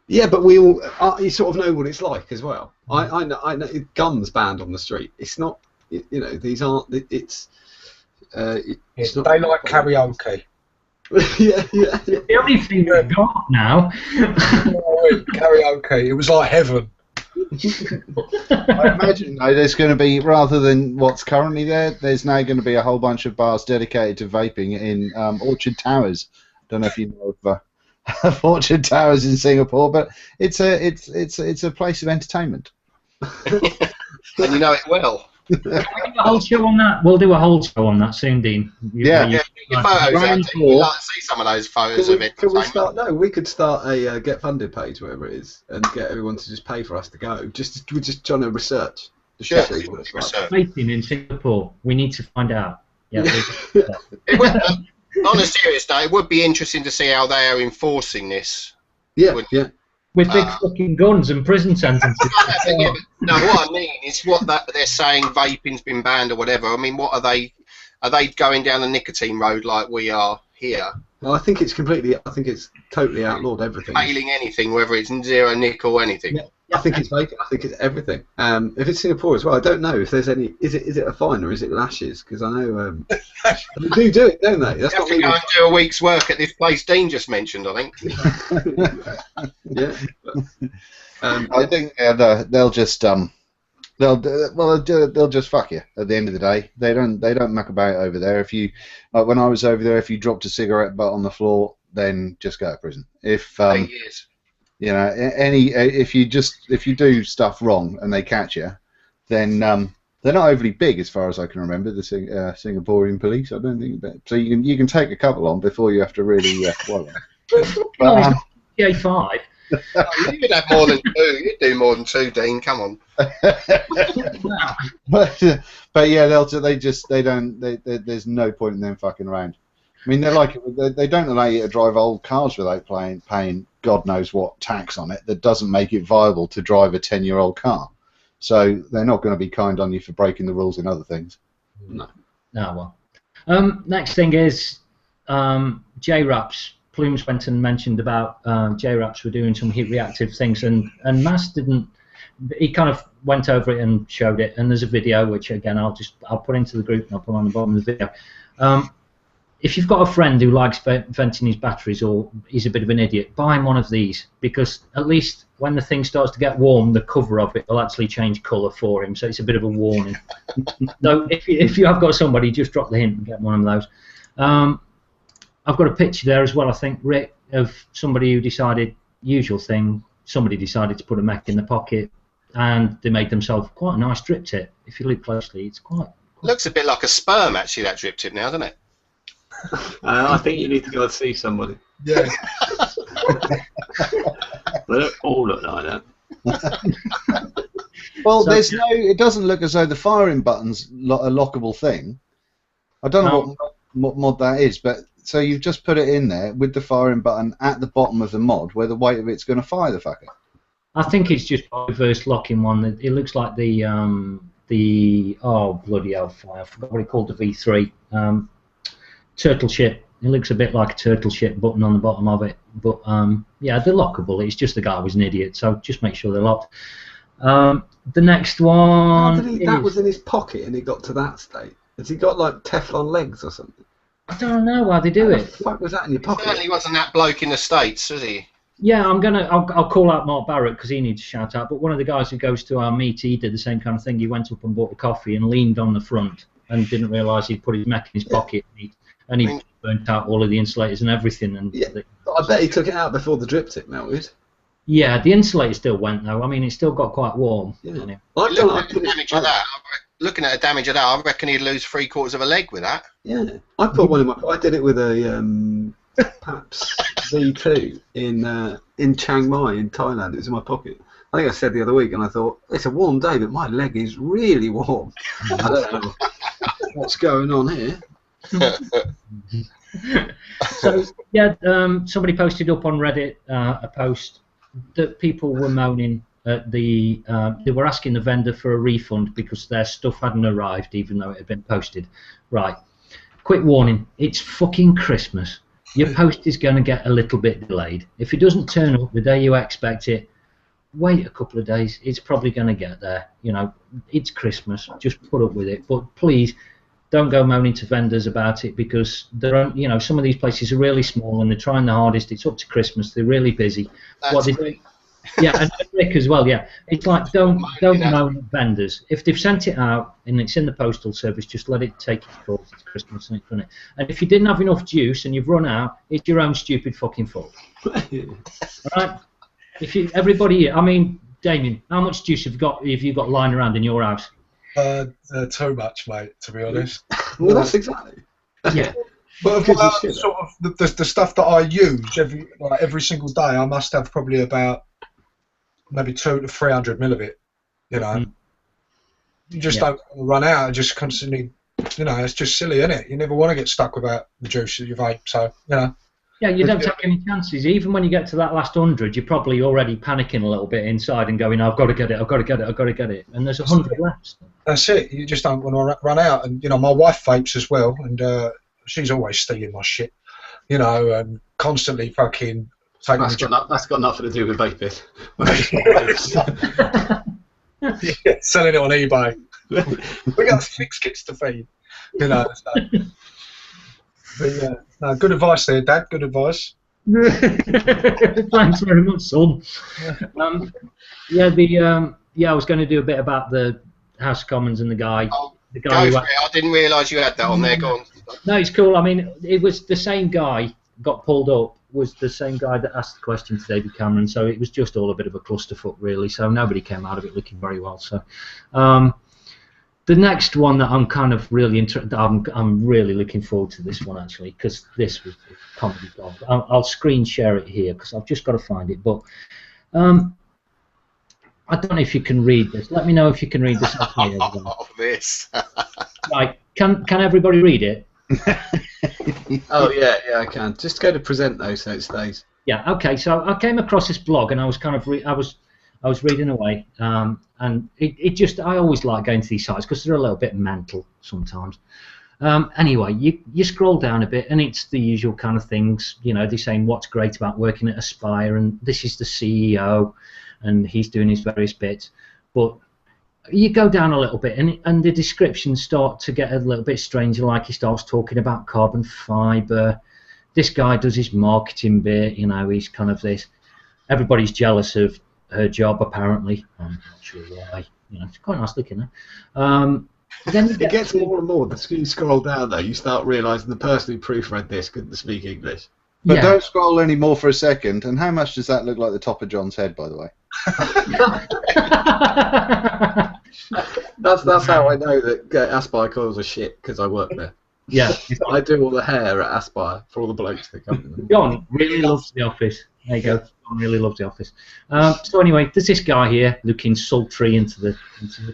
Yeah, but we all you sort of know what it's like as well. I know guns banned on the street. It's not. These aren't. It's not they like karaoke. yeah. The only thing we've got now. Karaoke. It was like heaven. I imagine there's going to be, rather than what's currently there's now going to be a whole bunch of bars dedicated to vaping in Orchard Towers. Don't know if you know of Orchard Towers in Singapore, but it's a place of entertainment. And you know it well. Can we do a whole show on that? We'll do a whole show on that soon, Dean. Your photos out. We'd like to see some of those photos of it. We could start a get funded page, whatever it is, and get everyone to just pay for us to go. We're just trying to research. Vaping in Singapore. We need to find out. Yeah. On a serious note, it would be interesting to see how they are enforcing this. Yeah. With big fucking guns and prison sentences. No, what I mean is they're saying vaping's been banned or whatever. I mean, what are they? Are they going down the nicotine road like we are here? Well, I think it's totally outlawed everything. Failing anything, whether it's zero nickel or anything. Yeah. I think it's vaping. I think it's everything. If it's Singapore as well, I don't know if there's any. Is it a fine or is it lashes? Because I know they do it, don't they? That's you have to go and do a week's work at this place Dean just mentioned, I think. Yeah. I think they'll just they'll just fuck you at the end of the day. They don't muck about over there. If you when I was over there, if you dropped a cigarette butt on the floor, then just go to prison. If 8 years. You know, if you do stuff wrong and they catch you, then they're not overly big as far as I can remember. The Singaporean police, I don't think. So you can take a couple on before you have to really worry. No, it's not GA5. You'd have more than 2. You'd do more than 2, Dean. Come on. but yeah, there's no point in them fucking around. I mean, they don't allow you to drive old cars without paying God knows what tax on it. That doesn't make it viable to drive a 10-year-old car. So they're not going to be kind on you for breaking the rules in other things. No. No, well. Next thing is J-Raps. Plumes went and mentioned about J-Raps were doing some heat reactive things, and Mass didn't. He kind of went over it and showed it, and there's a video which again I'll put into the group and I'll put on the bottom of the video. If you've got a friend who likes venting his batteries or he's a bit of an idiot, buy him one of these, because at least when the thing starts to get warm, the cover of it will actually change colour for him, so it's a bit of a warning. So if you have got somebody, just drop the hint and get one of those. I've got a picture there as well, I think, Rick, of somebody who decided, usual thing, somebody decided to put a mech in the pocket and they made themselves quite a nice drip tip. If you look closely, it's quite... Looks a bit like a sperm, actually, that drip tip now, doesn't it? I think you need to go and see somebody. Yeah. They don't all look like that. Well, so, it doesn't look as though the firing button's a lockable thing. I don't know what mod that is, but so you've just put it in there with the firing button at the bottom of the mod where the weight of it's going to fire the fucker. I think it's just a reverse locking one. It looks like the oh bloody hellfire, I forgot what it called, the V3 turtle ship. It looks a bit like a turtle ship button on the bottom of it, but yeah, they're lockable. It's just the guy was an idiot, so just make sure they're locked. The next one. That was in his pocket and he got to that state. Has he got like Teflon legs or something? I don't know how they do it. What the fuck was that in your pocket? Certainly wasn't that bloke in the States, was he? Yeah, I'll call out Mark Barrett because he needs a shout out. But one of the guys who goes to our meet, he did the same kind of thing. He went up and bought a coffee and leaned on the front and didn't realise he'd put his mech in his pocket and he burnt out all of the insulators and everything. And yeah, I bet he took it out before the drip tip melted. Yeah, the insulator still went though. I mean, it still got quite warm. Yeah. On him. Looking at the damage of that, I reckon he'd lose 3/4 of a leg with that. Yeah, I put one in my. I did it with a Paps V2 in Chiang Mai in Thailand. It was in my pocket. I think I said the other week, and I thought it's a warm day, but my leg is really warm. I don't know what's going on here. So yeah, somebody posted up on Reddit a post that people were moaning at they were asking the vendor for a refund because their stuff hadn't arrived even though it had been posted. Right, quick warning, it's fucking Christmas. Your post is going to get a little bit delayed. If it doesn't turn up the day you expect it, wait a couple of days, it's probably going to get there. You know, it's Christmas, just put up with it, but please don't go moaning to vendors about it because you know, some of these places are really small and they're trying their hardest. It's up to Christmas. They're really busy. Yeah, and Rick as well. Yeah, it's like don't moan at vendors. If they've sent it out and it's in the postal service, just let it take its course. It's Christmas, and it's and if you didn't have enough juice and you've run out, it's your own stupid fucking fault. All right? Everybody, I mean, Damian, how much juice have you got lying around in your house? Too much, mate. To be honest. Well, that's exactly. Yeah. But sort of the stuff that I use every single day, I must have probably about maybe 200 to 300 mil of it. You know, you just don't run out. Just constantly, you know, it's just silly, isn't it? You never want to get stuck without the juice that you vape. So you know. Yeah, you don't take any chances. Even when you get to that last 100, you're probably already panicking a little bit inside and going, "I've got to get it, I've got to get it, I've got to get it." And there's 100 left. That's it. You just don't want to run out. And you know, my wife vapes as well, and she's always stealing my shit. You know, and constantly fucking taking. That's got nothing to do with vaping. Yeah, selling it on eBay. We got 6 kids to feed. You know. So. But yeah, no, good advice there, Dad. Good advice. Thanks very much, son. I was going to do a bit about the House of Commons and the guy. The guy go for it. I didn't realise you had that on there. Go on. No, it's cool. I mean, it was the same guy got pulled up was the same guy that asked the question to David Cameron, so it was just all a bit of a clusterfuck, really. So nobody came out of it looking very well. So the next one that I'm kind of really interested, I'm really looking forward to this one actually, because this was comedy gold. I'll screen share it here because I've just got to find it. But I don't know if you can read this. Let me know if you can read this. This. Right, can everybody read it? Oh yeah, I can. Just go to present though, so it stays. Yeah. Okay. So I came across this blog, and I was kind of I was reading away, and it just, I always like going to these sites because they're a little bit mental sometimes. Anyway, you scroll down a bit, and it's the usual kind of things. You know, they're saying what's great about working at Aspire, and this is the CEO, and he's doing his various bits. But you go down a little bit, and the descriptions start to get a little bit stranger. Like he starts talking about carbon fibre. This guy does his marketing bit. You know, he's kind of this. Everybody's jealous of her job, apparently. I'm not sure why. You know, it's quite nice looking. Then it gets more and more. The you scroll down though, you start realising the person who proofread this couldn't speak English. But yeah. Don't scroll any more for a second. And how much does that look like the top of John's head, by the way? That's how I know that Aspire coils are shit, because I work there. Yeah. I do all the hair at Aspire for all the blokes that come in. John really loves the office. There you go. John really loves the office. So anyway, there's this guy here looking sultry into the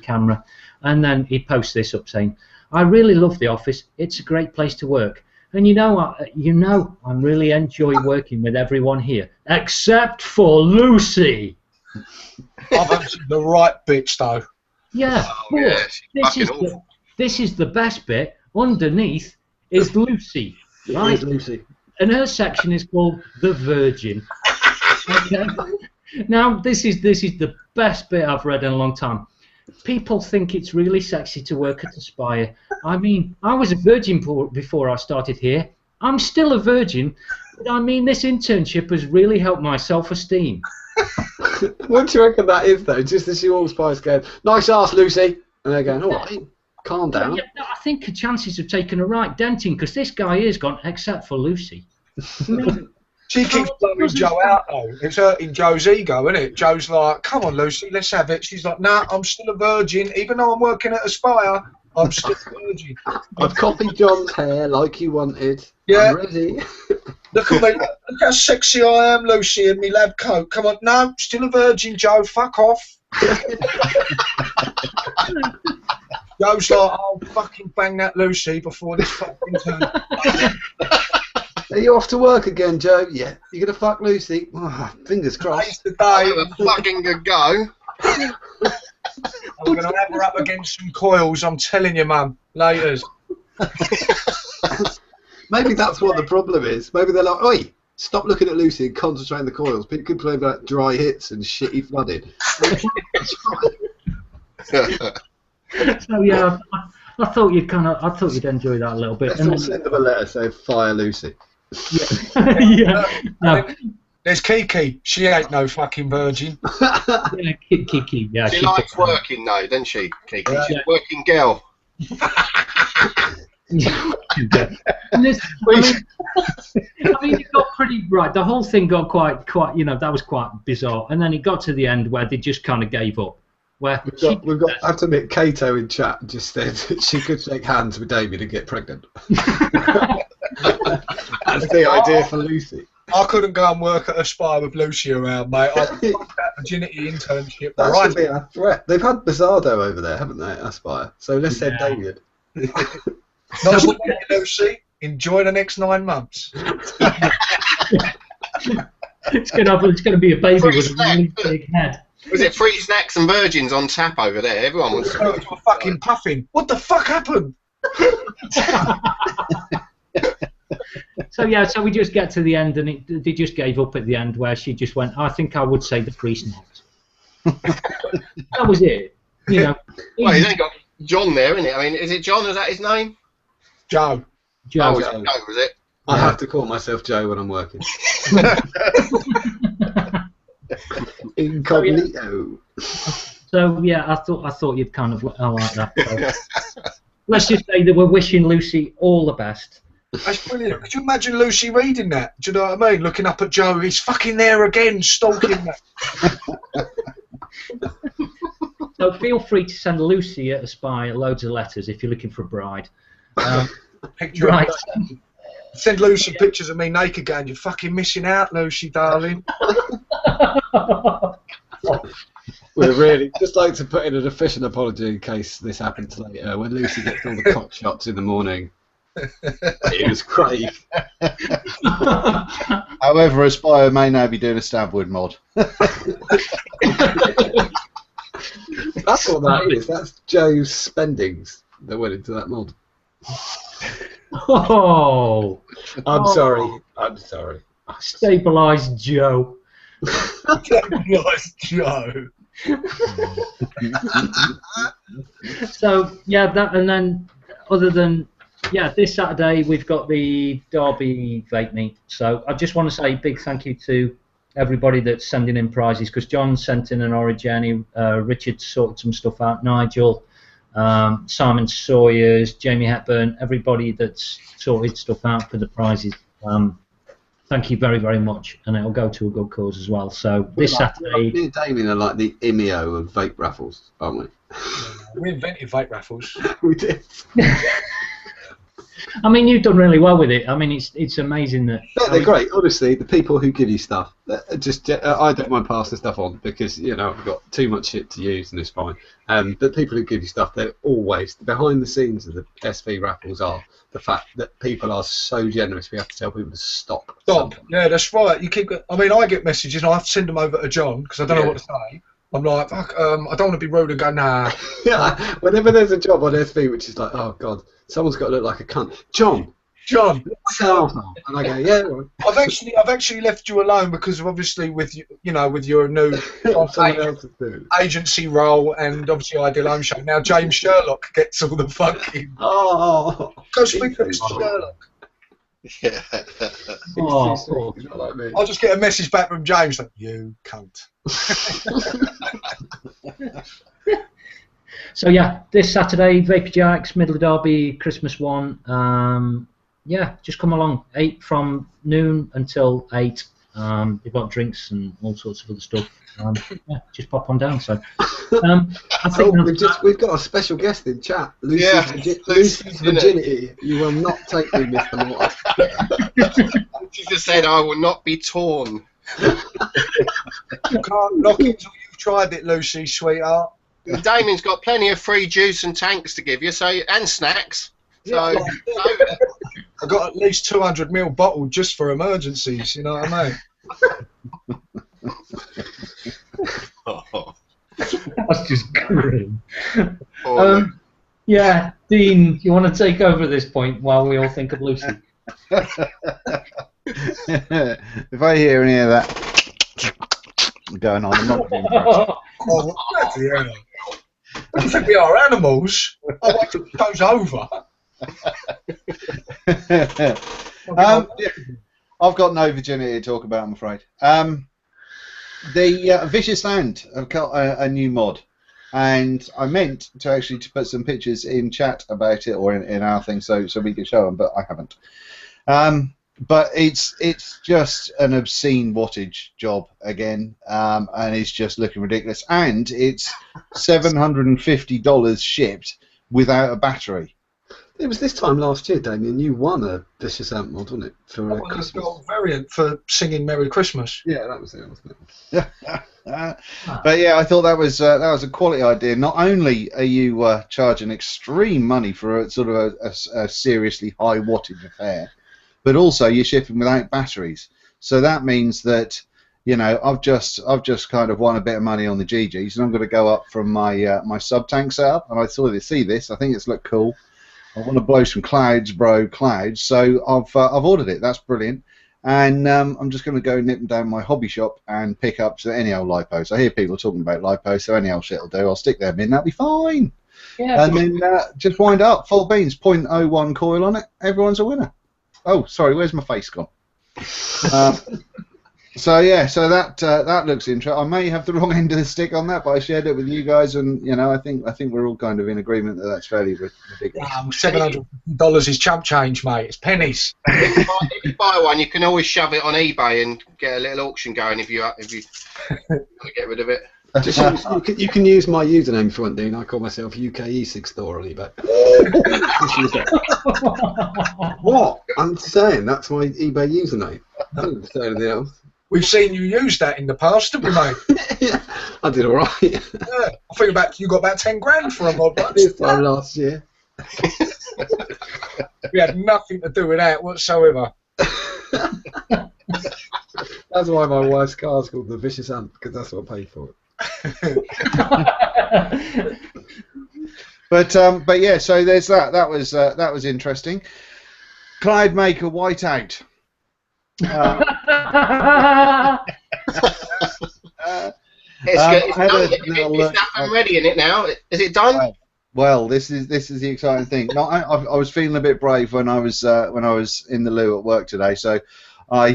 camera, and then he posts this up saying, "I really love the office. It's a great place to work. And you know, I really enjoy working with everyone here, except for Lucy." I've answered the right bitch though. Yeah, Oh, yeah, this is the best bit. Underneath is Lucy, right? Lucy. And her section is called The Virgin. Okay. Now this is the best bit I've read in a long time. People think it's really sexy to work at Aspire. I mean, I was a virgin before I started here. I'm still a virgin, but I mean, this internship has really helped my self-esteem. What do you reckon that is, though? Just as she walks by, going, "Nice ass, Lucy," and they're going, "All right, calm down." Yeah, no, I think her chances of taking a right denting, because this guy here's gone, except for Lucy. She keeps blowing Joe out though. It's hurting Joe's ego, isn't it? Joe's like, "Come on, Lucy, let's have it." She's like, "Nah, I'm still a virgin, even though I'm working at Aspire. I'm still a virgin." I've copied John's hair like you wanted. Yeah. I'm ready. Look at me, look how sexy I am, Lucy, in me lab coat. Come on, no, still a virgin, Joe. Fuck off. Joe's like, "I'll fucking bang that Lucy before this fucking turn." Are you off to work again, Joe? Yeah. You gonna fuck Lucy? Oh, fingers crossed. Today, fucking good go. I'm gonna have her up against some coils. I'm telling you, Mum. Laters. Maybe that's what the problem is. Maybe they're like, "Oi, stop looking at Lucy and concentrate on the coils." People could play about dry hits and shitty flooded. So yeah, I thought you'd enjoy that a little bit. Let's all send them a letter saying "Fire Lucy." Yeah. Yeah. No. There's Kiki. She ain't no fucking virgin. Yeah, Kiki. Yeah. She likes working though, doesn't she, Kiki? Yeah. She's a working girl. And this, I mean, it got pretty right. The whole thing got quite, you know, that was quite bizarre. And then it got to the end where they just kind of gave up. Where we've got I have to admit, Kato in chat just said she could shake hands with Damian and get pregnant. That's the idea for Lucy. I couldn't go and work at Aspire with Lucy around, mate. I fucked that virginity internship. That Right. should be a threat. They've had Bizardo over there, haven't they, at Aspire? So let's send Damian. Nice to meet you, Lucy. Enjoy the next 9 months. it's gonna be a baby with a really big head. Was it free snacks and virgins on tap over there? Everyone was. Go to a fucking puffin. What the fuck happened? So yeah, so we just get to the end, and they just gave up at the end, where she just went, "I think I would say the free snacks." That was it. You know. Well, he's only got John there, isn't it? I mean, is it John? Is that his name? Joe. Oh, was it Joe? Was it? I have to call myself Joe when I'm working. Incognito. So yeah, I thought you'd kind of like that. So. Let's just say that we're wishing Lucy all the best, That's brilliant. Could you imagine Lucy reading that? Do you know what I mean? Looking up at Joe, he's fucking there again, stalking that. So feel free to send Lucy at Aspire loads of letters if you're looking for a bride. Picture Right. Send Lucy pictures of me naked going, you're fucking missing out, Lucy, darling. We'd really just like to put in an official apology in case this happens later. When Lucy gets all the cock shots in the morning, it was Craig. However, Aspire may now be doing a Stabwood mod. That's what that is. That's Joe's spendings that went into that mod. Oh, I'm sorry. I'm sorry. stabilised Joe. Nice Joe. So yeah, that, and then other than this Saturday we've got the Derby Vape meet. So I just want to say a big thank you to everybody that's sending in prizes, because John sent in an Origini, Richard sorted some stuff out, Nigel, Simon Sawyers, Jamie Hepburn, everybody that's sorted stuff out for the prizes. Thank you very, very much, and it'll go to a good cause as well. So this Saturday... Me and Damian are like the IMEO of vape raffles, aren't we? We invented vape raffles. We did. I mean, you've done really well with it. I mean, it's amazing that... Yeah, they're great. Honestly, the people who give you stuff, I don't mind passing stuff on because, you know, I've got too much shit to use and it's fine. But people who give you stuff, they're always, behind the scenes of the SV raffles are the fact that people are so generous, we have to tell people to stop. Stop. Yeah, that's right. You keep. I mean, I get messages and I have to send them over to John because I don't know what to say. I'm like, fuck, I don't want to be rude and go, nah. Yeah, whenever there's a job on SV which is like, oh god, someone's got to look like a cunt. John. And I go, yeah. Right. I've actually left you alone because of obviously with with your new agency role and obviously Ideal Home Show. Now James Sherlock gets all the fucking. Oh. Go speak to Mr. Sherlock. Yeah. Oh, Like me. I'll just get a message back from James like, you cunt. So yeah, this Saturday, Vapor Jacks, Middle of Derby, Christmas one. Yeah, just come along. 8 from noon until 8. They've got drinks and all sorts of other stuff. Yeah, just pop on down. So I think we've got a special guest in chat. Lucy's virginity. You will not take me, Mr. Morter. She just said, I will not be torn. You can't knock it until you've tried it, Lucy, sweetheart. Damian's got plenty of free juice and tanks to give you, and snacks. So I've got at least 200ml bottle just for emergencies. You know what I mean? that's just grim. Oh, Yeah, Dean, you want to take over at this point while we all think of Lucy? If I hear any of that going on, I'm not being Oh, bloody hell. I don't think we are animals. I wait till it goes over. I've got no virginity to talk about, I'm afraid. The Vicious Land have got a new mod, and I meant to actually put some pictures in chat about it or in our thing so we could show them, but I haven't. But it's just an obscene wattage job again, and it's just looking ridiculous. And it's $750 shipped without a battery. It was this time last year, Damian. You won a Vicious Amp mod, wasn't it, for Christmas? A variant for singing Merry Christmas. Yeah, that was it, wasn't it? But yeah, I thought that was a quality idea. Not only are you charging extreme money for a sort of a seriously high wattage affair, but also you're shipping without batteries. So that means that, you know, I've just kind of won a bit of money on the GGs, and I'm going to go up from my my sub tank setup. And I see this. I think it's looked cool. I want to blow some clouds, bro, clouds. So I've ordered it. That's brilliant. And I'm just going to go nip down my hobby shop and pick up any old lipos. I hear people talking about lipos, so any old shit will do. I'll stick them in. That'll be fine. Yeah. And then just wind up. Full beans. 0.01 coil on it. Everyone's a winner. Oh, sorry. Where's my face gone? So yeah, so that looks interesting. I may have the wrong end of the stick on that, but I shared it with you guys, and you know, I think we're all kind of in agreement that that's fairly ridiculous. $700 is chump change, mate. It's pennies. If you buy one, you can always shove it on eBay and get a little auction going if you want to get rid of it. Just you can use my username if you want, Dean. I call myself UK E6 Store on eBay. What? I'm saying that's my eBay username. I don't say anything else. We've seen you use that in the past, haven't we, mate? Yeah, I did all right. Yeah, I think you got about 10 grand for a mod. This time last year. We had nothing to do with that whatsoever. That's why my wife's car's called the Vicious Ant, because that's what I paid for it. But yeah, so there's that. That was interesting. Cloudmaker whiteout. It's that ready in it now. Is it done? Well, this is the exciting thing. No, I was feeling a bit brave when I was in the loo at work today, so I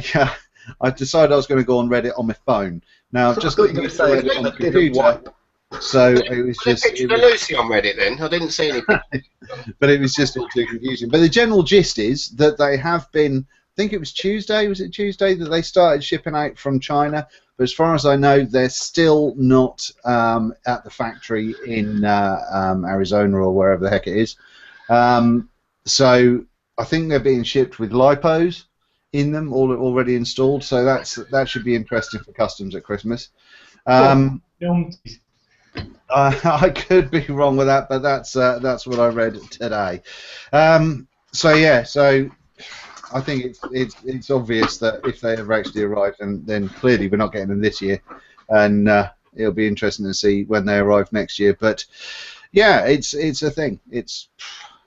decided I was going to go on Reddit on my phone. Now I've just got to say it on the computer. So it was just. Picture of Lucy on Reddit then. I didn't see any pictures. But it was just all too confusing. But the general gist is that they have been. I think it was Tuesday. Was it Tuesday that they started shipping out from China? But as far as I know, they're still not at the factory in Arizona or wherever the heck it is. So I think they're being shipped with lipos in them, already installed. So that should be interesting for customs at Christmas. I could be wrong with that, but that's what I read today. So yeah, so. I think it's obvious that if they have actually arrived, then clearly we're not getting them this year, and it'll be interesting to see when they arrive next year. But yeah, it's a thing. It's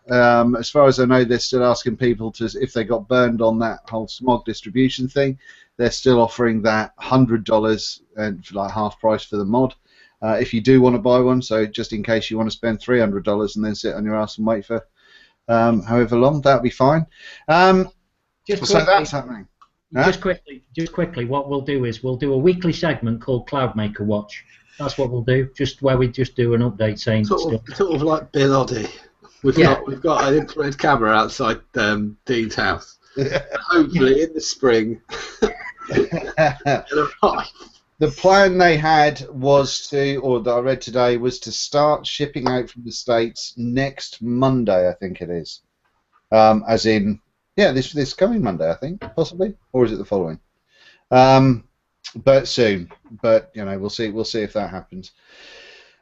as far as I know, they're still asking people to if they got burned on that whole smog distribution thing. They're still offering that $100 and like half price for the mod. If you do want to buy one, so just in case you want to spend $300 and then sit on your ass and wait for however long, that'll be fine. So that's happening. Huh? Just quickly, what we'll do is we'll do a weekly segment called Cloudmaker Watch. That's what we'll do. Just where we just do an update saying sort of like Bill Oddie. We've got an infrared camera outside Dean's house. Hopefully in the spring. The plan they had was that I read today, was to start shipping out from the States next Monday, I think it is. As in. Yeah, this coming Monday, I think, possibly, or is it the following? But soon. But you know, we'll see if that happens.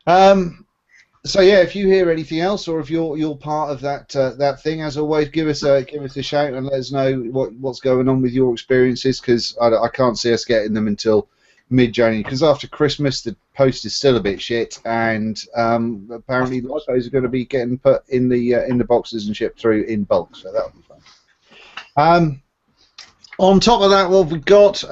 So yeah, if you hear anything else, or if you're part of that thing, as always, give us a shout and let us know what's going on with your experiences, because I can't see us getting them until mid-January, because after Christmas the post is still a bit shit, and apparently the lipos are going to be getting put in the boxes and shipped through in bulk, so that'll be fun. On top of that, what we've got,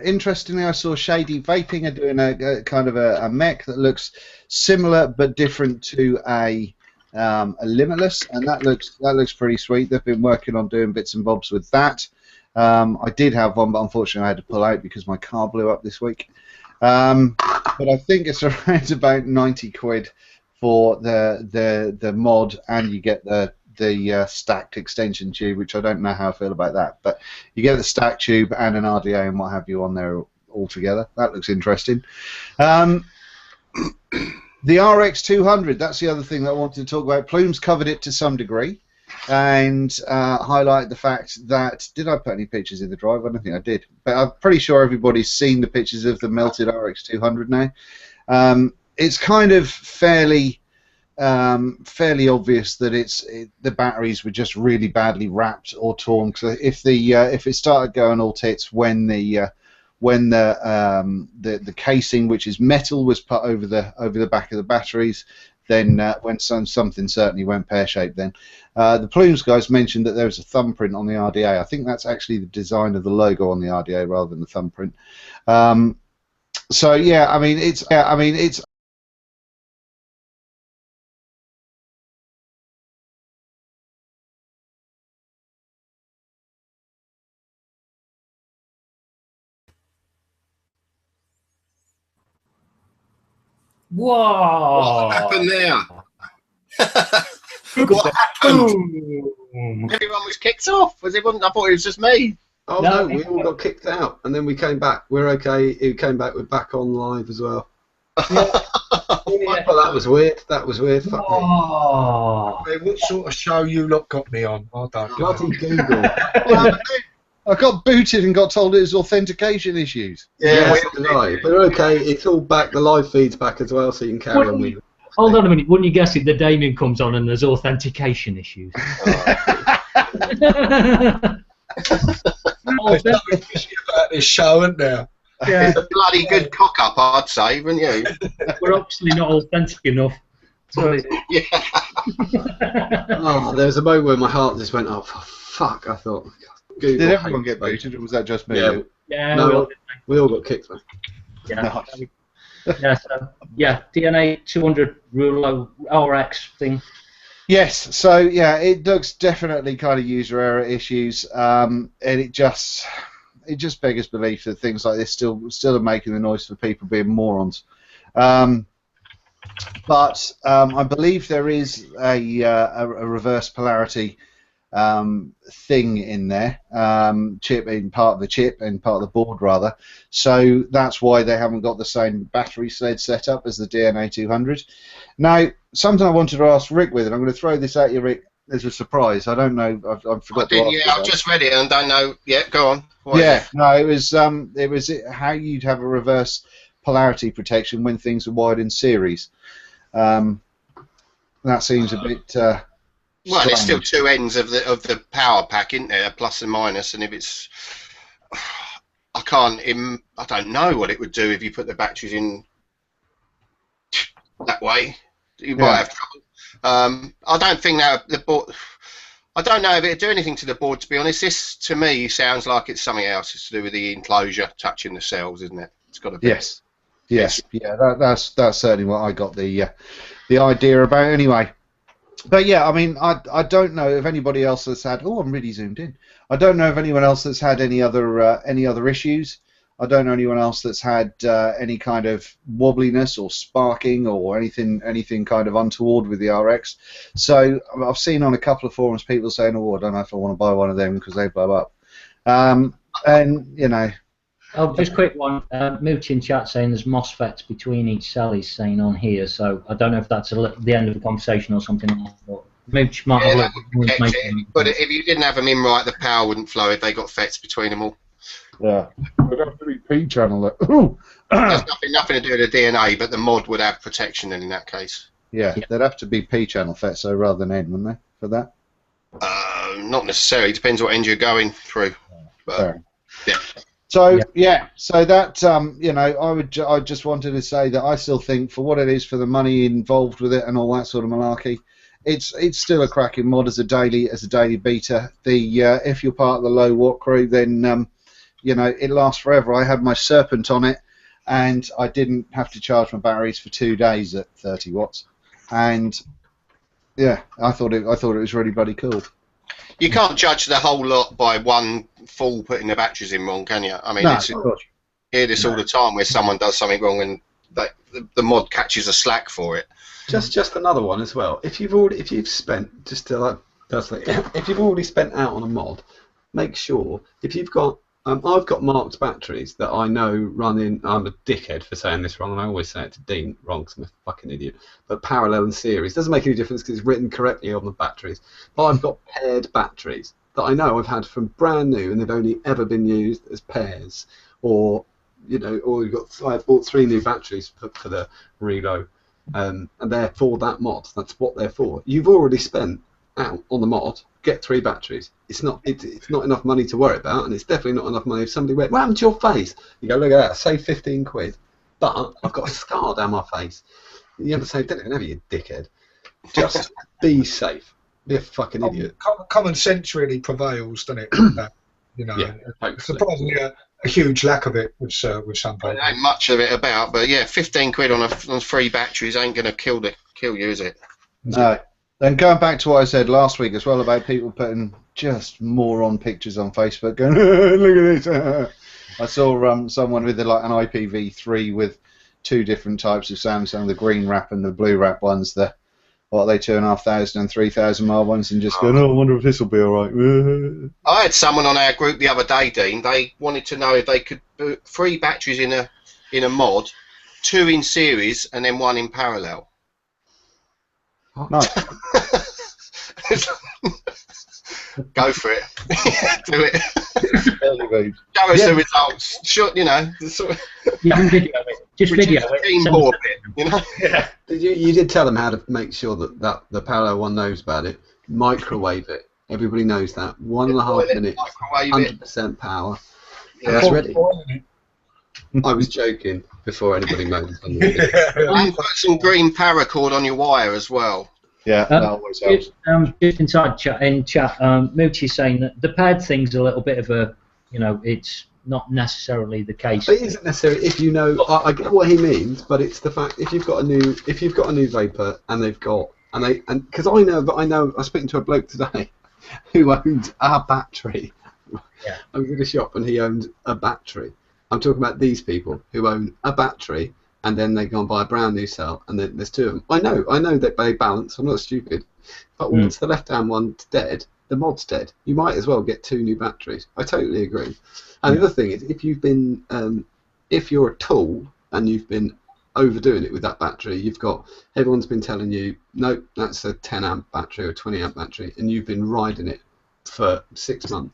interestingly, I saw Shady Vaping are doing a kind of a mech that looks similar but different to a Limitless, and that looks pretty sweet. They've been working on doing bits and bobs with that. I did have one, but unfortunately I had to pull out because my car blew up this week. But I think it's around about 90 quid for the mod, and you get the stacked extension tube, which I don't know how I feel about that, but you get the stack tube and an RDA and what have you on there all together. That looks interesting. The RX200, that's the other thing that I wanted to talk about. Plume's covered it to some degree, and highlight the fact that, did I put any pictures in the drive? I don't think I did, but I'm pretty sure everybody's seen the pictures of the melted RX200 now. It's kind of fairly obvious that the batteries were just really badly wrapped or torn. So if it started going all tits when the casing, which is metal, was put over the back of the batteries, then when something certainly went pear-shaped. Then the Plumes guys mentioned that there was a thumbprint on the RDA. I think that's actually the design of the logo on the RDA rather than the thumbprint. So yeah, I mean it's. Whoa! What happened there? What happened? Everyone was kicked off. Was everyone? I thought it was just me. Oh no, we all got kicked out, and then we came back. We're okay. He came back. We're back on live as well. Yeah. Well, that was weird. That was weird. Fuck me. Oh. Hey, what sort of show you lot got me on? I don't know. Bloody Google. I got booted and got told it was authentication issues. Yeah, right. But we're okay. It's all back. The live feed's back as well, so you can carry on with it. Hold on a minute. Wouldn't you guess it? The Damian comes on and there's authentication issues. There's nothing fishy about this show, isn't there? Yeah. It's a bloody good cock up, I'd say, wouldn't you? We're obviously not authentic enough. So, Yeah. Oh, there was a moment where my heart just went, oh, for fuck. I thought, Google Did everyone hates get me. booted, or was that just me? Yeah. yeah, No, we all got kicked, man. yeah. Yeah, DNA 200 Rolo RX thing. Yes, so yeah, it does definitely kind of user error issues, and it just beggars belief that things like this still are making the noise for people being morons. But I believe there is a reverse polarity thing in there, chip in part of the chip and part of the board rather. So that's why they haven't got the same battery sled set up as the DNA 200. Now, something I wanted to ask Rick with, and I'm going to throw this at you, Rick, as a surprise. I don't know. I've forgot to ask you I've just read it and don't know. Yeah, go on. What yeah, is it? no, it was how you'd have a reverse polarity protection when things are wired in series. That seems a bit. Well, there's still strange. two ends of the power pack, isn't there? Plus and minus, and if it's, I don't know what it would do if you put the batteries in that way. You might have trouble. I don't think that the board. I don't know if it'd do anything to the board. To be honest, this to me sounds like it's something else. It's to do with the enclosure touching the cells, isn't it? It's got to be. Yes, yeah. That's certainly what I got the idea about anyway. But yeah, I mean, I don't know if anybody else has had. Oh, I'm really zoomed in. I don't know if anyone else that's had any other issues. I don't know anyone else that's had any kind of wobbliness or sparking or anything kind of untoward with the RX. So I've seen on a couple of forums people saying, "Oh, I don't know if I want to buy one of them because they blow up." And you know. Oh, just quick one. Mooch in chat saying there's MOSFETs between each cell. He's saying on here, so I don't know if that's the end of the conversation or something else. But Mooch might have a little more information. But if you didn't have them in right, the power wouldn't flow if they got FETs between them all. Yeah, it'd have to be P channel. There's nothing to do with the DNA, but the mod would have protection in that case. Yeah, they'd have to be P channel FETs rather than N, wouldn't they, for that? Not necessarily. Depends what end you're going through. But, yeah. So so that you know, I just wanted to say that I still think for what it is, for the money involved with it and all that sort of malarkey, it's still a cracking mod as a daily beta. If you're part of the low watt crew, then you know, it lasts forever. I had my Serpent on it, and I didn't have to charge my batteries for 2 days at 30 watts, and yeah, I thought it was really bloody cool. You can't judge the whole lot by one fool putting the batteries in wrong, can you? I mean, you hear this all the time where someone does something wrong and the mod catches a slack for it. Just another one as well. If you've spent if you've already spent out on a mod, make sure if you've got I've got marked batteries that I know run in. I'm a dickhead for saying this wrong, and I always say it to Dean wrong because I'm a fucking idiot. But parallel and series doesn't make any difference because it's written correctly on the batteries. But I've got paired batteries that I know I've had from brand new, and they've only ever been used as pairs, or you know, or I bought 3 new batteries for the Rolo, and they're for that mod. That's what they're for. You've already spent out on the mod. Get 3 batteries. It's not enough money to worry about, and it's definitely not enough money if somebody went, "What happened to your face?" You go, "Look at that, save 15 quid. But I've got a scar down my face." You have to say, "Don't even have you dickhead." Just be safe. Be a fucking idiot. Common sense really prevails, doesn't it? You know, Hopefully. surprisingly a huge lack of it with some people. There ain't much of it about, but yeah, 15 quid on 3 batteries ain't gonna kill you, is it? No. And going back to what I said last week as well about people putting just moron pictures on Facebook, going, "Look at this." I saw someone with like an IPv3 with two different types of Samsung, the green wrap and the blue wrap ones. The what are they, 2,500 and 3,000 mile ones, and just going, oh, I wonder if this will be all right. I had someone on our group the other day, Dean. They wanted to know if they could put 3 batteries in a mod, 2 in series, and then 1 in parallel. Nice. Go for it. Do it. Anyway. Show us the results. Sure, you know. You can video it. Just video it. Team ball a bit, you know. Yeah. You did tell them how to make sure that the parallel one knows about it. Microwave it. Everybody knows that. 1.5 minutes. 100% power. Yeah. It's ready. I was joking before anybody moans. And put some green paracord on your wire as well. Yeah, that always helps. Just inside chat, Moochie's saying that the paired thing's a little bit of a, you know, it's not necessarily the case. It isn't necessarily if you know. I get what he means, but it's the fact if you've got a new Vapor and they've got and because I know I was speaking to a bloke today who owned a battery. Yeah. I was in a shop and he owned a battery. I'm talking about these people who own a battery. And then they go and buy a brand new cell, and then there's 2 of them. I know that they balance. I'm not stupid, but once the left-hand one's dead, the mod's dead. You might as well get 2 new batteries. I totally agree. And the other thing is, if you've been, if you're a tool and you've been overdoing it with that battery, everyone's been telling you, no, that's a 10 amp battery or a 20 amp battery, and you've been riding it for 6 months.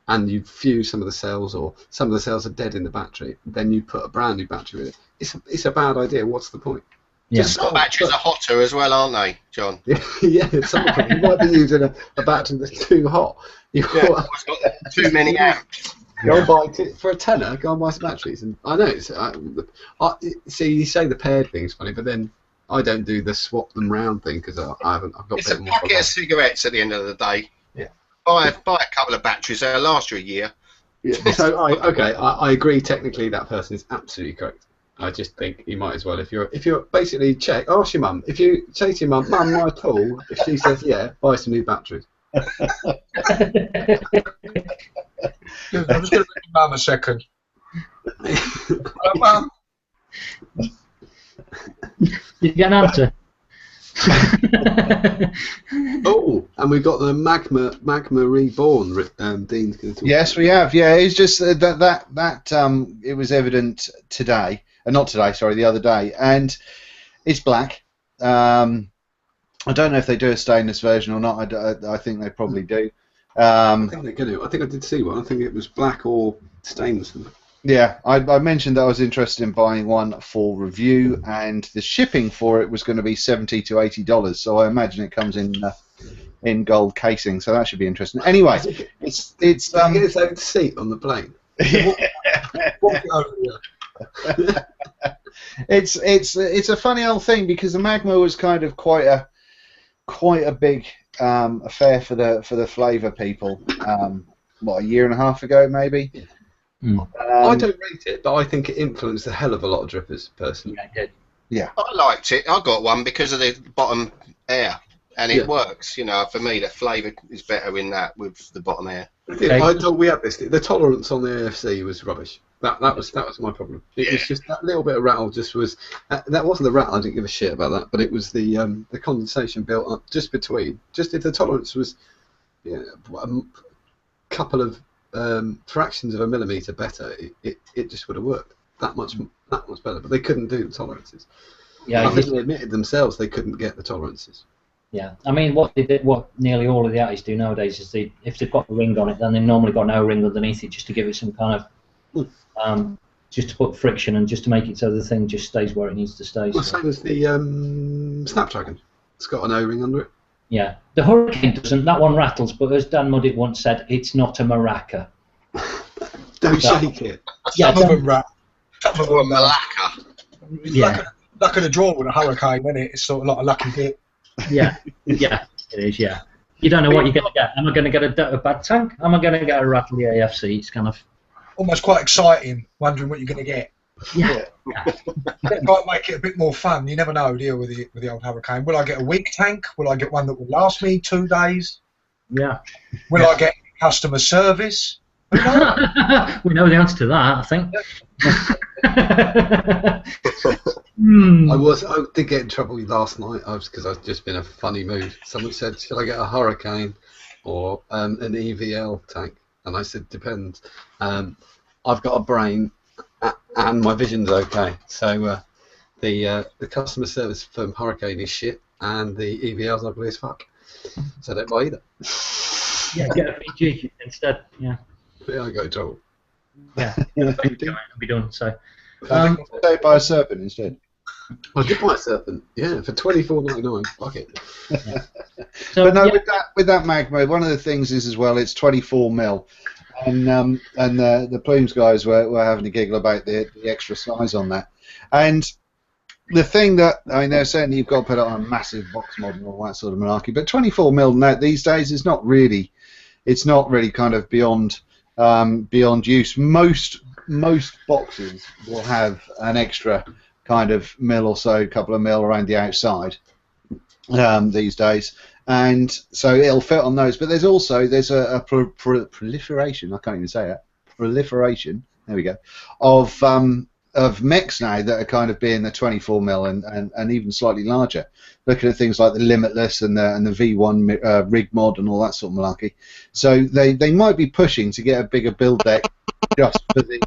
And you fuse some of the cells, or some of the cells are dead in the battery, then you put a brand new battery with it. It's a bad idea. What's the point? Yeah. Some batteries are hotter as well, aren't they, John? Yeah, some of them. You might be using a battery that's too hot. It's got too many amps. Go and buy for a tenner. Go and buy some batteries. And I know it's. See, you say the paired thing's funny, but then I don't do the swap them round thing because I've got. It's a packet of cigarettes at the end of the day. Yeah. Buy a couple of batteries. They'll last you a year. Yeah. So I agree. Technically, that person is absolutely correct. I just think you might as well if you're basically ask your mum. If you say to your mum, "Mum, my tool," if she says yeah, buy some new batteries. I'm just going to let Mum a second. Mum. Did you get an answer? Oh, and we've got the Magma reborn. Dean's going to talk. Yes, we have. Yeah, it's just that it was evident today, not today, sorry, the other day, and it's black. I don't know if they do a stainless version or not. I think they probably do. I think they're going to. I think I did see one. I think it was black or stainless. Yeah, I mentioned that I was interested in buying one for review, and the shipping for it was going to be $70 to $80. So I imagine it comes in gold casing. So that should be interesting. Anyway, it's its own seat on the plane. It's a funny old thing because the Magma was kind of quite a big affair for the flavour people. What, a year and a half ago, maybe. Yeah. I don't rate it, but I think it influenced a hell of a lot of drippers, personally. Yeah, it did. Yeah. I liked it. I got one because of the bottom air, and it works. You know, for me, the flavour is better in that with the bottom air. Yeah, I thought we had this. The tolerance on the AFC was rubbish. That was my problem. It was just that little bit of rattle. Just was that wasn't the rattle. I didn't give a shit about that. But it was the condensation built up just between. Just if the tolerance was, a couple of fractions of a millimetre better, it just would have worked that much better. But they couldn't do the tolerances. Yeah, I think they admitted themselves they couldn't get the tolerances. Yeah, I mean, what nearly all of the artists do nowadays is if they've got a ring on it, then they've normally got no ring underneath it just to give it some kind of, just to put friction and just to make it so the thing just stays where it needs to stay. Well, same as the Snapdragon. It's got an O-ring under it. Yeah, the Hurricane doesn't. That one rattles, but as Dan Muddick once said, it's not a maraca. Don't shake it. Yeah, some of them rattle. Some of them Malacca. Yeah. Luck of the draw with a Hurricane, isn't it? It's sort of like a lucky dip. Yeah, it is. Yeah, you don't know what you're going to get. Am I going to get a bad tank? Am I going to get a rattly AFC? It's kind of almost quite exciting, wondering what you're going to get. Yeah. That might make it a bit more fun. You never know, do you, with the old Hurricane? Will I get a weak tank? Will I get one that will last me 2 days? Yeah. Will I get customer service? We know the answer to that, I think. I did get in trouble last night because I've just been in a funny mood. Someone said, should I get a Hurricane or an EVL tank? And I said, depends. I've got a brain and my vision's okay. So the customer service from Hurricane is shit and the EVL's ugly as fuck. So don't buy either. Yeah, get a VG instead. Yeah. Yeah, I got in trouble. Yeah, it'll be done. So. Buy a Serpent instead. I did buy a Serpent, yeah, for $24.99. Fuck it. Yeah. So, but no, yeah. with that Magma, one of the things is as well, it's 24 mil, and the Plumes guys were having a giggle about the extra size on that, and the thing that they're saying you've got to put it on a massive box mod and all that sort of malarkey, but 24 mil now these days is not really, it's not really kind of beyond use. Most boxes will have an extra kind of mil or so, couple of mil around the outside these days, and so it'll fit on those. But there's a proliferation. I can't even say it. Proliferation. There we go. Of mechs now that are kind of being the 24 mil and even slightly larger. Looking at things like the Limitless and the V1 rig mod and all that sort of malarkey. So they might be pushing to get a bigger build deck just for the.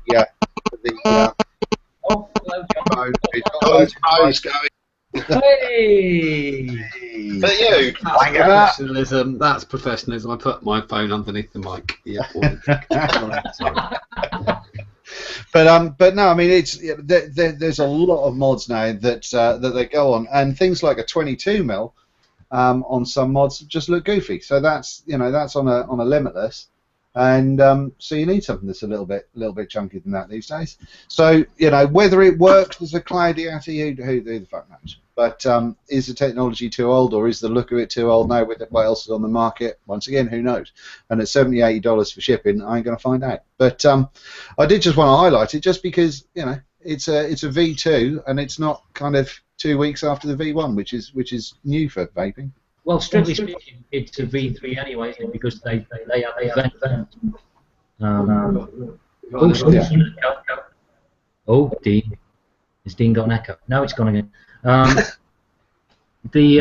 Oh, hello, John. Hey! But you? Professionalism. That's professionalism. I put my phone underneath the mic. Yeah. But no, I mean there's a lot of mods now that they go on, and things like a 22 mil on some mods just look goofy. So that's on a Limitless, and so you need something that's a little bit chunkier than that these days. So whether it works as a cloudy atty, who the fuck knows? But is the technology too old, or is the look of it too old now with what else is on the market? Once again, who knows? And at $70-80 for shipping, I ain't going to find out. But I did just want to highlight it, just because it's a V2, and it's not kind of 2 weeks after the V1, which is new for vaping. Well, strictly speaking, it's a V3 anyway, isn't it? Because they have the event. Oh, Dean. Has Dean got an echo? No, it's gone again. They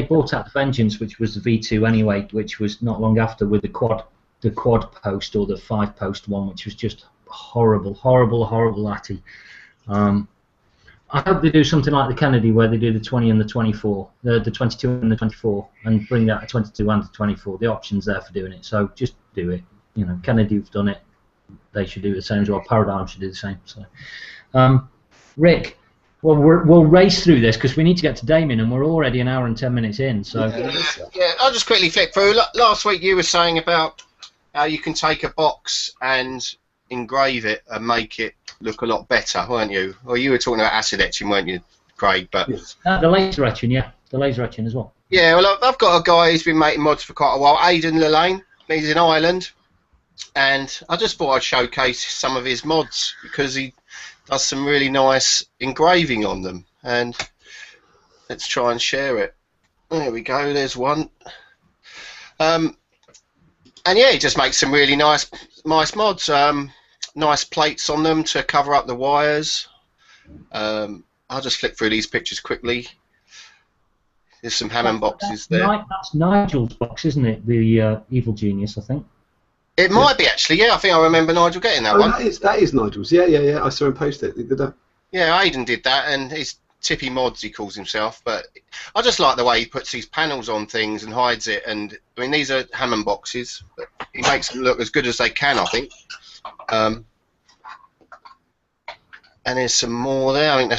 brought out the Vengeance, which was the V2 anyway, which was not long after with the quad post or the 5-post one, which was just horrible atty. I hope they do something like the Kennedy, where they do the 20 and the 24, the 22 and the 24, and bring that to 22 and to 24. The option's there for doing it, so just do it. Kennedy've done it. They should do the same as well. Paradigm should do the same. So, Rick. Well, we'll race through this because we need to get to Damian, and we're already an hour and 10 minutes in. So yeah, I'll just quickly flick through. Last week you were saying about how you can take a box and engrave it and make it look a lot better, weren't you? Or you were talking about acid etching, weren't you, Craig? But the laser etching, yeah, the laser etching as well. Yeah, well, I've got a guy who's been making mods for quite a while, Aidan Lillane. He's in Ireland, and I just thought I'd showcase some of his mods because he does some really nice engraving on them, and let's try and share it. There we go, there's one. And yeah, he just makes some really nice mods. Nice plates on them to cover up the wires. I'll just flick through these pictures quickly. There's some Hammond boxes there. That's Nigel's box, isn't it? The Evil Genius, I think. It might be, actually, yeah. I think I remember Nigel getting that one. That is Nigel's. Yeah. I saw him post it. He did that. Yeah, Aidan did that, and he's Tippy Mods, he calls himself. But I just like the way he puts these panels on things and hides it. And I mean, these are Hammond boxes, but he makes them look as good as they can, I think. And there's some more there. I think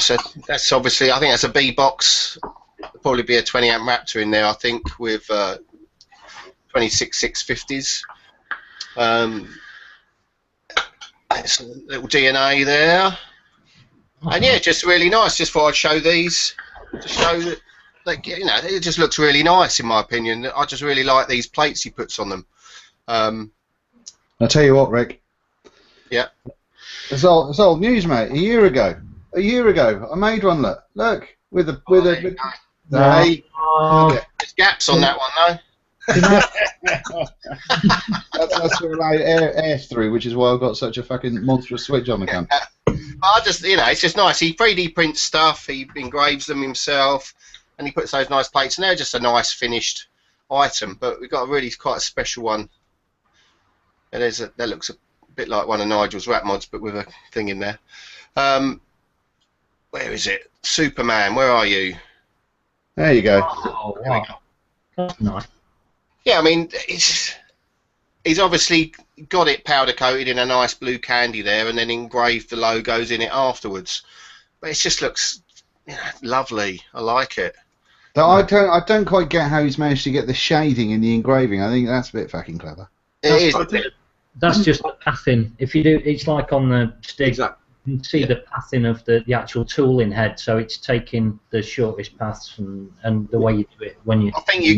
that's obviously, I think that's a B box. There'll probably be a 20 amp Raptor in there, I think, with 26 650s. It's a little DNA there, and yeah, just really nice. Just thought I'd show these to show that, it just looks really nice in my opinion. I just really like these plates he puts on them. I'll tell you what, Rick. Yeah. It's old news, mate. A year ago, I made one. Look, with a. There's gaps on that one though. That's to allow air through, which is why I've got such a fucking monstrous switch on the gun. I just, it's just nice. He 3D prints stuff, he engraves them himself, and he puts those nice plates, and they're just a nice finished item. But we've got a really quite a special one. And that looks a bit like one of Nigel's rap mods, but with a thing in there. Where is it? Superman, where are you? There you go. Oh, wow. That's nice. Yeah, I mean, he's obviously got it powder coated in a nice blue candy there, and then engraved the logos in it afterwards. But it just looks lovely. I like it. I don't quite get how he's managed to get the shading in the engraving. I think that's a bit fucking clever. That's just the pathing. If you do, it's like on the stick. Exactly. You can see the pathing of the actual tooling head, so it's taking the shortest paths and the way you do it when you. I think you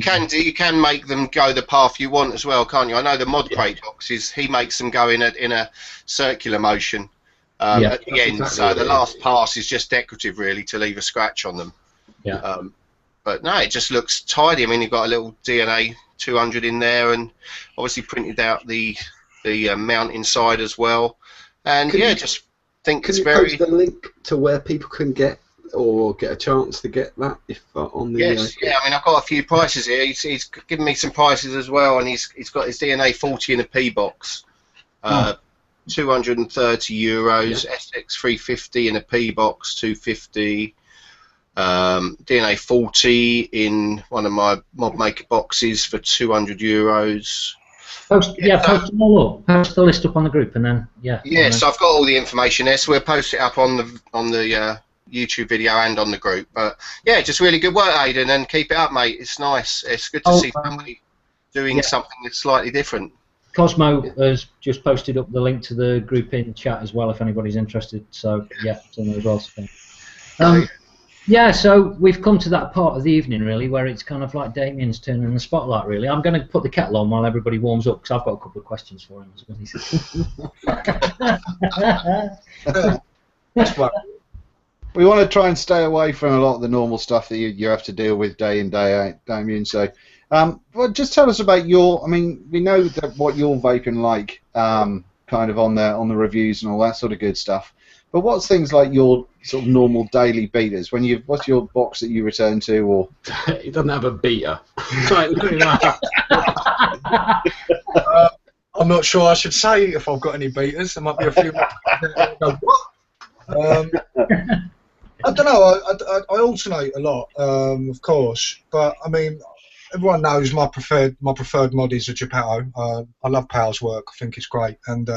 can make them go the path you want as well, can't you? I know the mod crate boxes, he makes them go in a circular motion at the end. Exactly so the last pass is just decorative, really, to leave a scratch on them. Yeah. But no, it just looks tidy. I mean, you've got a little DNA 200 in there, and obviously printed out the mount inside as well. And just think Can it's you very. post the link to where people can get a chance to get that if on the? Yes, I mean, I've got a few prices here. He's given me some prices as well, and he's got his DNA 40 in a P box, 230 euros. SX 350 in a P box, 250. DNA 40 in one of my mod maker boxes for 200 euros. Post them all up. Post the list up on the group, and then So I've got all the information there, so we'll post it up on the YouTube video and on the group. But yeah, just really good work, Aidan, and keep it up, mate. It's nice. It's good to see somebody doing something that's slightly different. Cosmo has just posted up the link to the group in chat as well, if anybody's interested. So it's in there as well. So we've come to that part of the evening, really, where it's kind of like Damian's turning the spotlight, really. I'm going to put the kettle on while everybody warms up, because I've got a couple of questions for him as well. We want to try and stay away from a lot of the normal stuff that you have to deal with day in, day out, Damian. So, well, just tell us about your. I mean, we know that what you're vaping like, kind of on the reviews and all that sort of good stuff. But what's things like your sort of normal daily beaters? What's your box that you return to, or? He doesn't have a beater. I'm not sure I should say if I've got any beaters. There might be a few. What? I don't know. I alternate a lot, of course. But I mean, everyone knows my preferred mod is a Geppetto. I love Power's work. I think it's great, and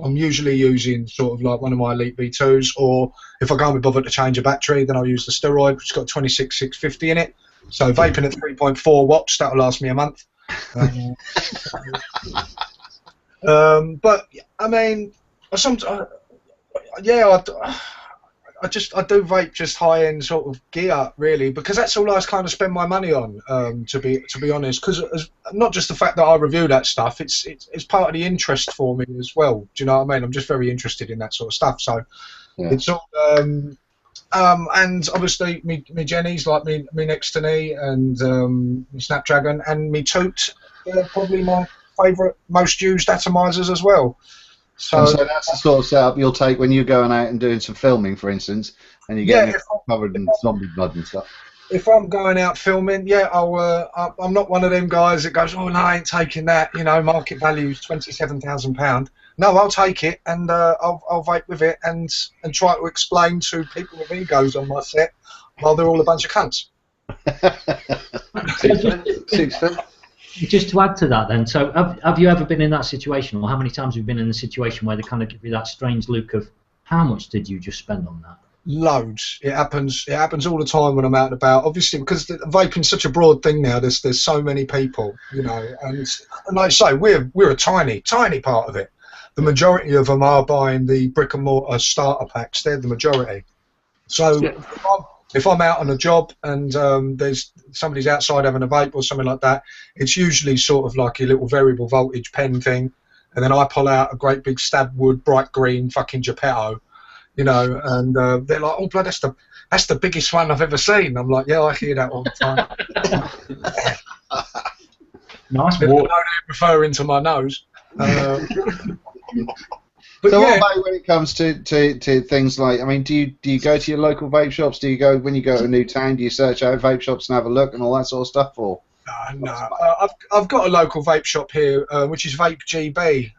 I'm usually using sort of like one of my Elite V2s, or if I can't be bothered to change a battery, then I'll use the Steroid, which has got 26650 in it. So vaping at 3.4 watts, that'll last me a month. But I mean, I do vape just high end sort of gear, really, because that's all I kind of spend my money on. To be honest, because not just the fact that I review that stuff, it's part of the interest for me as well. Do you know what I mean? I'm just very interested in that sort of stuff. So it's all. And obviously me gennies, like me next to me, and me Snapdragon, and me Toot, they're probably my favourite, most used atomizers as well. So that's the sort of setup you'll take when you're going out and doing some filming, for instance, and you get covered in zombie blood and stuff. If I'm going out filming, I'm not one of them guys that goes, oh no, I ain't taking that. You know, market value is £27,000. No, I'll take it, and I'll vape with it, and try to explain to people with egos on my set while they're all a bunch of cunts. Just to add to that, then, so have you ever been in that situation, or how many times have you been in a situation where they kind of give you that strange look of how much did you just spend on that? Loads. It happens all the time when I'm out and about. Obviously, because vaping's such a broad thing now. There's so many people, you know, and like I say, we're a tiny part of it. The majority of them are buying the brick and mortar starter packs. They're the majority. So if I'm out on a job and there's somebody's outside having a vape or something like that, it's usually sort of like a little variable voltage pen thing, and then I pull out a great big Stabwood bright green fucking Geppetto, you know, and they're like, oh blood, that's the biggest one I've ever seen. I'm like, yeah, I hear that all the time. Nice I know walk. they're referring to my nose. But So yeah, what about when it comes to things like, I mean, do you go to your local vape shops? Do you go, when you go to a new town, do you search out vape shops and have a look and all that sort of stuff? Or no. I've got a local vape shop here, which is Vape GB.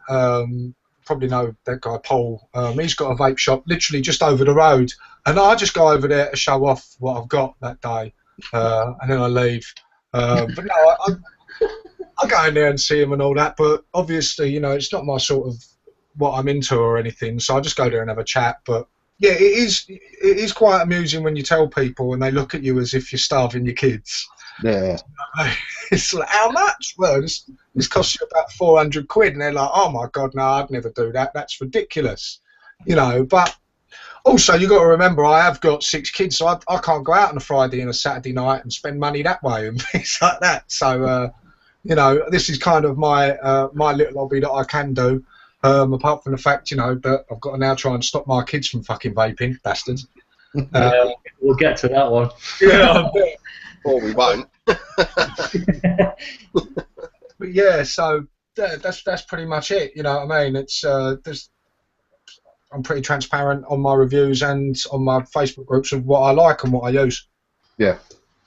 Probably know that guy Paul. He's got a vape shop literally just over the road, and I just go over there to show off what I've got that day, and then I leave. But no, I go in there and see him and all that. But obviously, you know, it's not my sort of what I'm into or anything, so I just go there and have a chat. But yeah, it is quite amusing when you tell people and they look at you as if you're starving your kids. yeah, It's like, how much? Well, this costs you about 400 quid, and they're like, oh my god, no, I'd never do that. That's ridiculous, you know. But also, you got to remember, I have got 6 kids, so I can't go out on a Friday and a Saturday night and spend money that way and things like that. So, you know, this is kind of my my little hobby that I can do. Apart from the fact, you know, that I've got to now try and stop my kids from fucking vaping, bastards. We'll get to that one. Yeah, I bet. Or we won't. But yeah, so that's pretty much it. You know what I mean? It's I'm pretty transparent on my reviews and on my Facebook groups of what I like and what I use. yeah.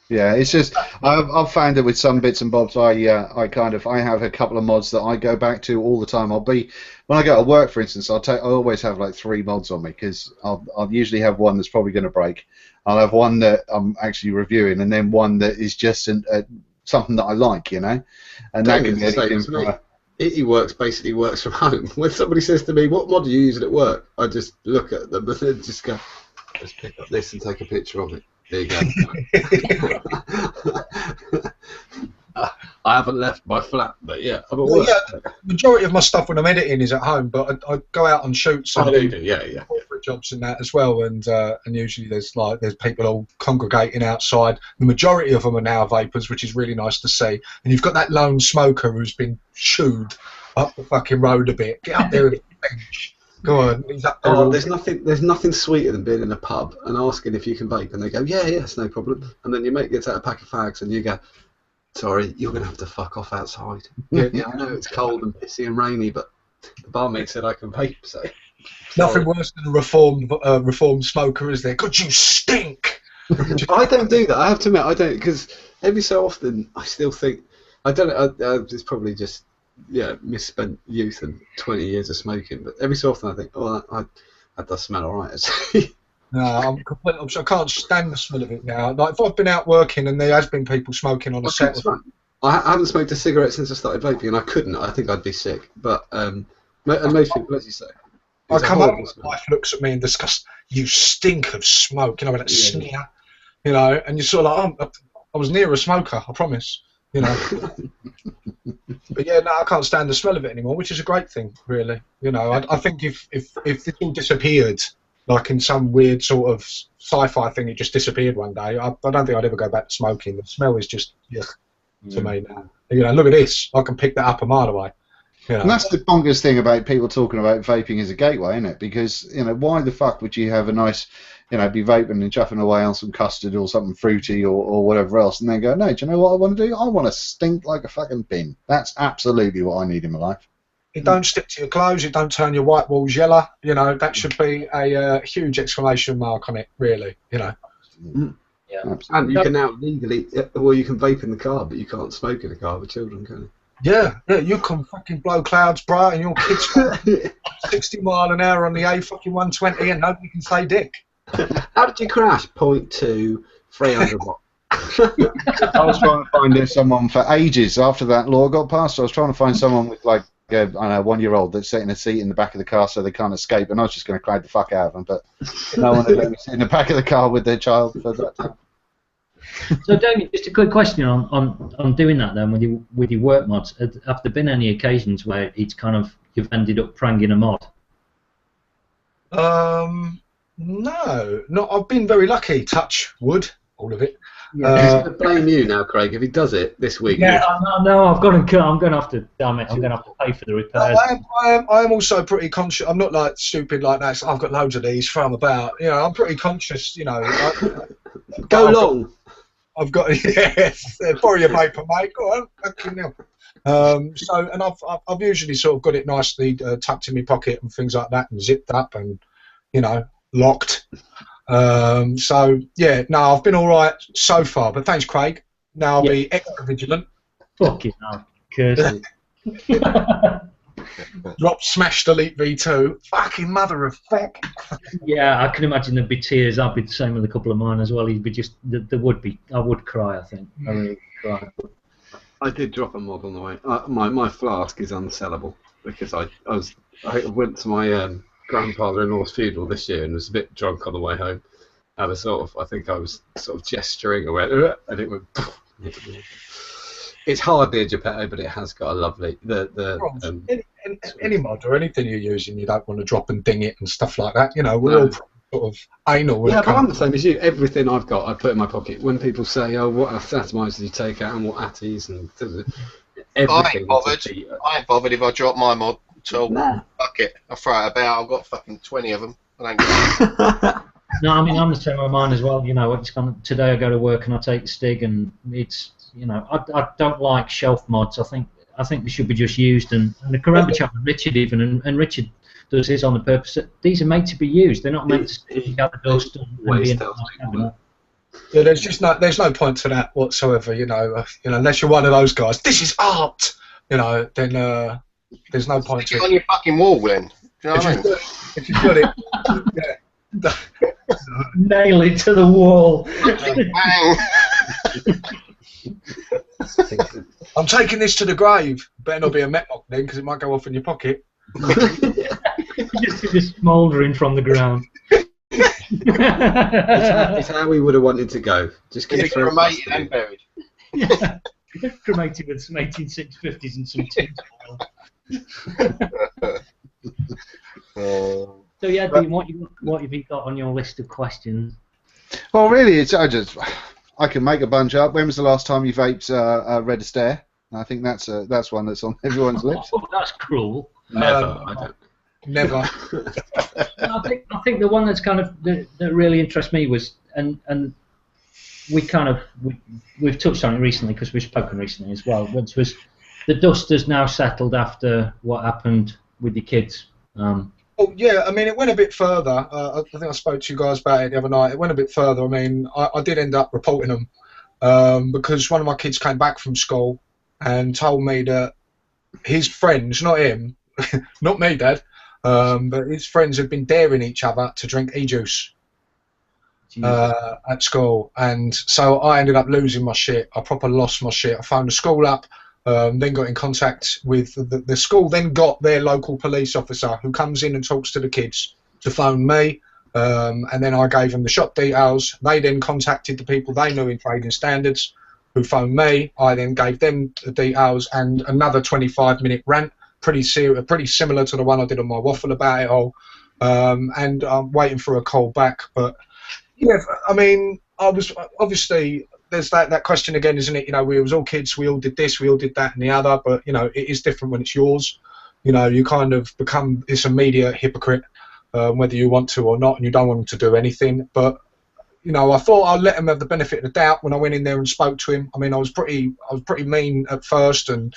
Yeah, it's just I've found that with some bits and bobs, I have a couple of mods that I go back to all the time. When I go to work, for instance, I always have like 3 mods on me because I'll usually have one that's probably going to break. I'll have one that I'm actually reviewing, and then one that is just something that I like, you know. And that can be anything from He basically works from home. When somebody says to me, "What mod are you using at work?" I just look at them and then just go, "Let's pick up this and take a picture of it." There you go. I haven't left my flat, but yeah, I'm at work. Yeah, the majority of my stuff when I'm editing is at home, but I go out on shoots and Yeah. corporate jobs and that as well, and usually there's people all congregating outside. The majority of them are now vapers, which is really nice to see. And you've got that lone smoker who's been shooed up the fucking road a bit. Get up there with a bench. Go on, he's up there. Oh, there's nothing sweeter than being in a pub and asking if you can vape, and they go, yeah, it's no problem. And then your mate gets out a pack of fags, and you go, sorry, you're gonna have to fuck off outside. Yeah, I know it's cold and pissy and rainy, but the barmaid said I can vape, so. Nothing worse than a reformed smoker, is there? God, you stink. I don't do that. I have to admit, I don't, because every so often I still think I don't. It's probably just misspent youth and 20 years of smoking. But every so often I think, oh, that does smell alright. No, I'm completely. I can't stand the smell of it now. Like if I've been out working and there has been people smoking on a set. I haven't smoked a cigarette since I started vaping, and I couldn't. I think I'd be sick. But and most people, as you say, I come home and my wife looks at me in disgust. You stink of smoke, you know, with that sneer, you know, and you're sort of like, I was near a smoker, I promise, you know. But yeah, no, I can't stand the smell of it anymore, which is a great thing, really. You know, I think if this all disappeared, like in some weird sort of sci-fi thing, it just disappeared one day, I don't think I'd ever go back to smoking. The smell is just to me now. You know, look at this, I can pick that up a mile away. You know. And that's the bonkers thing about people talking about vaping as a gateway, isn't it? Because, you know, why the fuck would you have a nice, you know, be vaping and chuffing away on some custard or something fruity or whatever else, and then go, no, do you know what I want to do? I want to stink like a fucking bin. That's absolutely what I need in my life. It don't stick to your clothes, it don't turn your white walls yellow, you know, that should be a huge exclamation mark on it, really, you know. Yeah. Absolutely. And you can now legally, well, you can vape in the car, but you can't smoke in the car with children, can you? Yeah, you can fucking blow clouds, bro, and your kids go 60 mile an hour on the A120 and nobody can say dick. How did you crash? 0.2, 300 watts. I was trying to find someone for ages after that law got passed. I was trying to find someone with like I don't know, 1-year-old that's sitting in a seat in the back of the car so they can't escape, and I was just going to cloud the fuck out of them, but no one would let me sit in the back of the car with their child for that time. So, Damian, just a quick question on doing that then with your work mods. Have there been any occasions where it's kind of you've ended up pranging a mod? No, not. I've been very lucky. Touch wood, all of it. Yeah. He's going to blame you now, Craig, if he does it this week. Yeah, no, I'm going to have to. Damn it, I'm going to have to pay for the repairs. I am also pretty conscious. I'm not like stupid like that. So I've got loads of these from about. You know, I'm pretty conscious. You know, go long. I've got yes. Borrow your paper, mate. Go on, fucking hell. So, and I've usually sort of got it nicely tucked in my pocket and things like that, and zipped up and, you know, locked. So yeah, no, I've been all right so far. But thanks, Craig. Now I'll be extra vigilant. Fucking hell, curse it. Drop, smash, delete V2. Fucking mother of fuck. Yeah, I can imagine there'd be tears. I'd be the same with a couple of mine as well. He'd be just, there would be. I would cry. I think. I really would cry. I did drop a mod on the way. My flask is unsellable because I went to my grandfather-in-law's funeral this year and was a bit drunk on the way home. And I think I was sort of gesturing away, and it went. It's hardly a Geppetto, but it has got a lovely any mod or anything you're using, you don't want to drop and ding it and stuff like that. You know, we're all sort of anal. Yeah, but I'm the same as you. Everything I've got, I put in my pocket. When people say, "Oh, what atomizer did you take out and what atties and everything," I ain't bothered if I drop my mod. So fuck it, I throw it about. I've got fucking 20 of them. I don't get No, I mean I'm the same with mine as well. You know, it's kind of, today I go to work and I take the Stig, and it's, you know, I don't like shelf mods. I think they should be just used. And I can remember chatting with Richard even, and Richard does his on the purpose that these are made to be used. They're not meant to stick out the dust and be in the yeah, there's no point to that whatsoever. You know, unless you're one of those guys. This is art. You know, then there's no point to it. On your fucking wall, then. Do you know what I mean? If you've got it, yeah. Nail it to the wall. I'm taking this to the grave. Better not be a metlock then, because it might go off in your pocket. Just see this smouldering from the ground. It's how we would have wanted to go. Just get cremated and buried. Yeah. Cremated with some 18650s and some tin foil. So yeah, Dean, what have you got on your list of questions? Well, really, I can make a bunch up. When was the last time you vaped Red Astaire? I think that's one that's on everyone's lips. Oh, that's cruel. Never. I don't. Never. I think the one that's kind of that really interests me was, and we've touched on it recently because we've spoken recently as well, which was the dust has now settled after what happened with the kids. Oh yeah, I mean it went a bit further. I think I spoke to you guys about it the other night. It went a bit further. I mean, I did end up reporting them because one of my kids came back from school and told me that his friends, not him, not me, Dad, but his friends had been daring each other to drink e-juice at school, and so I ended up losing my shit. I proper lost my shit. I phoned the school up. Then got in contact with the school, then got their local police officer who comes in and talks to the kids to phone me, and then I gave them the shop details. They then contacted the people they knew in trading standards who phoned me. I then gave them the details and another 25-minute rant, pretty similar to the one I did on my waffle about it all, and I'm waiting for a call back. But yeah, I mean, I was obviously... There's that question again, isn't it? You know, we was all kids, we all did this, we all did that and the other, but, you know, it is different when it's yours. You know, you kind of become this immediate hypocrite, whether you want to or not, and you don't want them to do anything. But, you know, I thought I'd let him have the benefit of the doubt when I went in there and spoke to him. I mean, I was pretty mean at first, and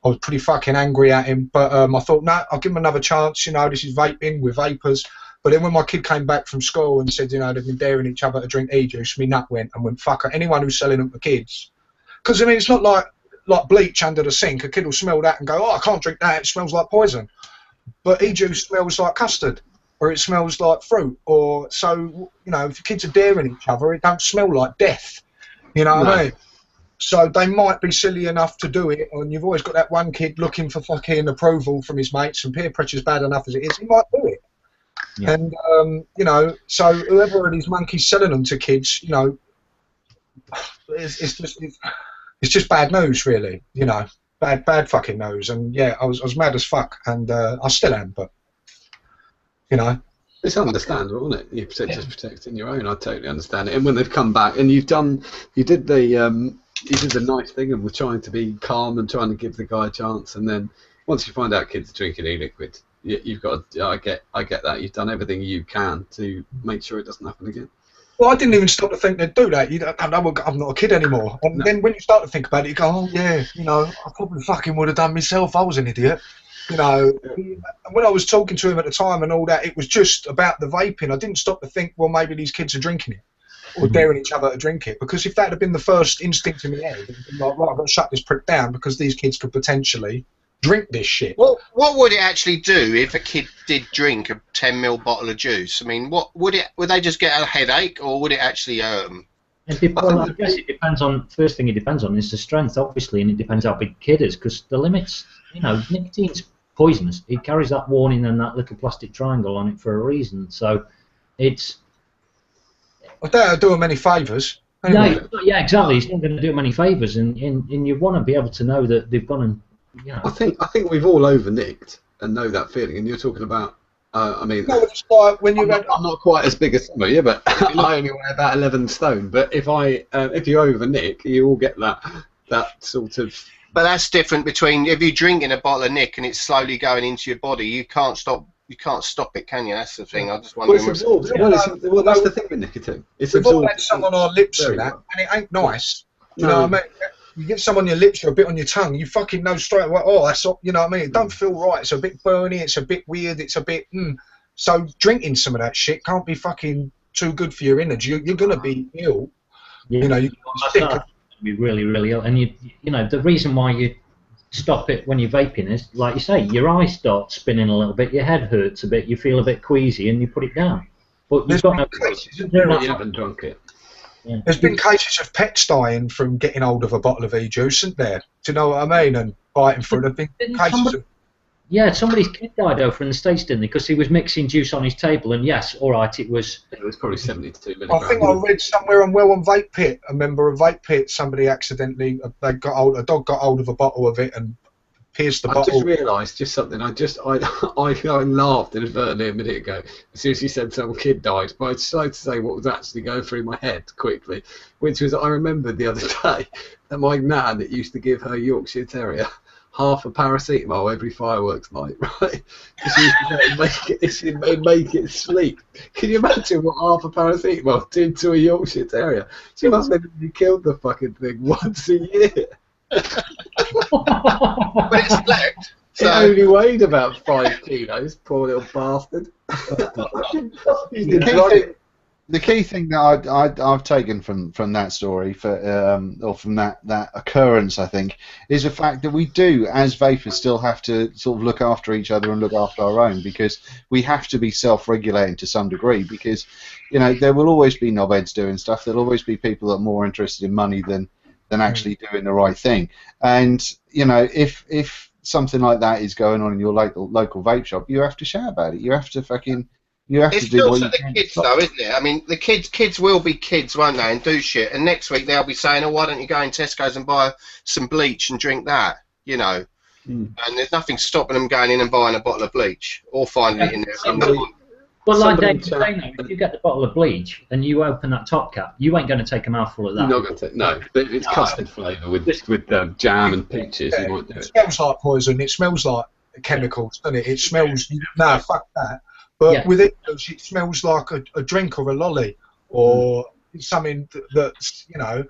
I was pretty fucking angry at him. But I thought, no, I'll give him another chance. You know, this is vaping, we're vapers. But then when my kid came back from school and said, you know, they've been daring each other to drink e-juice, me nut went and went, fuck it, anyone who's selling them to kids. Because, I mean, it's not like bleach under the sink. A kid will smell that and go, oh, I can't drink that, it smells like poison. But e-juice smells like custard, or it smells like fruit. Or so, you know, if the kids are daring each other, it don't smell like death. You know what I mean? So they might be silly enough to do it, and you've always got that one kid looking for fucking approval from his mates, and peer pressure's bad enough as it is, he might do it. Yeah. And, you know, so whoever are these monkeys selling them to kids, you know, it's just bad news, really, you know, bad fucking news. And, yeah, I was mad as fuck, and I still am, but, you know. It's understandable, isn't it? You're just protecting your own. I totally understand it. And when they've come back, and you did the nice thing of trying to be calm and trying to give the guy a chance, and then once you find out kids are drinking e-liquid, you've got to, I get that. You've done everything you can to make sure it doesn't happen again. Well, I didn't even stop to think they'd do that. I'm not a kid anymore. And then when you start to think about it, you go, oh yeah, you know, I probably fucking would have done myself. I was an idiot. You know, when I was talking to him at the time and all that, it was just about the vaping. I didn't stop to think, well, maybe these kids are drinking it or daring each other to drink it. Because if that had been the first instinct in my head, it'd been like, right, I've got to shut this prick down because these kids could potentially drink this shit. Well, what would it actually do if a kid did drink a 10ml bottle of juice? I mean, what would they just get a headache, or would it actually hurt them? I guess it depends on. First thing it depends on is the strength, obviously, and it depends how big the kid is, because the limits. You know, nicotine's poisonous. It carries that warning and that little plastic triangle on it for a reason. So, it's. I don't do them any favours. Anyway. No, yeah, exactly. It's not going to do them any favours, and you want to be able to know that they've gone and. You know, I think we've all over-nicked and know that feeling. And you're talking about, I mean, no, it's like when I'm not quite as big as some of you, but I only weigh about 11 stone. But if you over-nick, you all get that sort of. But that's different between if you're drinking a bottle of nick and it's slowly going into your body. You can't stop it, can you? That's the thing. I just wonder. Well, it's absorbed. Well, that's the thing with nicotine. It's we've absorbed. all had some on our lips and that, and it ain't nice. You know what I mean? You get some on your lips or a bit on your tongue, you fucking know straight away, oh, that's, you know what I mean? It don't feel right. It's a bit burny, it's a bit weird, it's a bit, So drinking some of that shit can't be fucking too good for your innards. You're going to be ill. Yeah. You know, you're be really, really ill. And, you know, the reason why you stop it when you're vaping is, like you say, your eyes start spinning a little bit, your head hurts a bit, you feel a bit queasy, and you put it down. But you've got no choice. You haven't drunk it. Yeah. There's been cases of pets dying from getting hold of a bottle of e-juice, isn't there? Do you know what I mean? And biting through it. Yeah, somebody's kid died over in the States, didn't they? Because he was mixing juice on his table, and yes, all right, it was probably 72 milligrams. I think I read somewhere on Vape Pit, a member of Vape Pit, somebody accidentally, a dog got hold of a bottle of it and pierced the bottle. I just realised something. I laughed inadvertently a minute ago as soon as you said some kid died, but I decided to say what was actually going through my head quickly, which was I remembered the other day that my nan that used to give her Yorkshire Terrier half a paracetamol every fireworks night, right? She used to make it sleep. Can you imagine what half a paracetamol did to a Yorkshire Terrier? She must have killed the fucking thing once a year. But it's slept. So it only weighed about 5 kilos, poor little bastard. The key thing that I've taken from that story or from that occurrence, I think, is the fact that we do, as vapers, still have to sort of look after each other and look after our own, because we have to be self-regulating to some degree, because, you know, there will always be knobheads doing stuff. There'll always be people that are more interested in money than actually doing the right thing. And, you know, if something like that is going on in your local vape shop, you have to shout about it. You have to fucking... It's still for the kids, though, isn't it? I mean, the kids will be kids, won't they, and do shit. And next week they'll be saying, "Oh, why don't you go in Tesco's and buy some bleach and drink that?" You know. And there's nothing stopping them going in and buying a bottle of bleach or finding it in the. But like David saying, if you get the bottle of bleach and you open that top cap, you ain't going to take a mouthful of that. You're not going to. No, but it's custard flavour with jam and peaches. Yeah, you might do it smells like poison. It smells like chemicals, doesn't it? It smells. No, fuck that. But with it smells like a drink or a lolly or something that's, you know,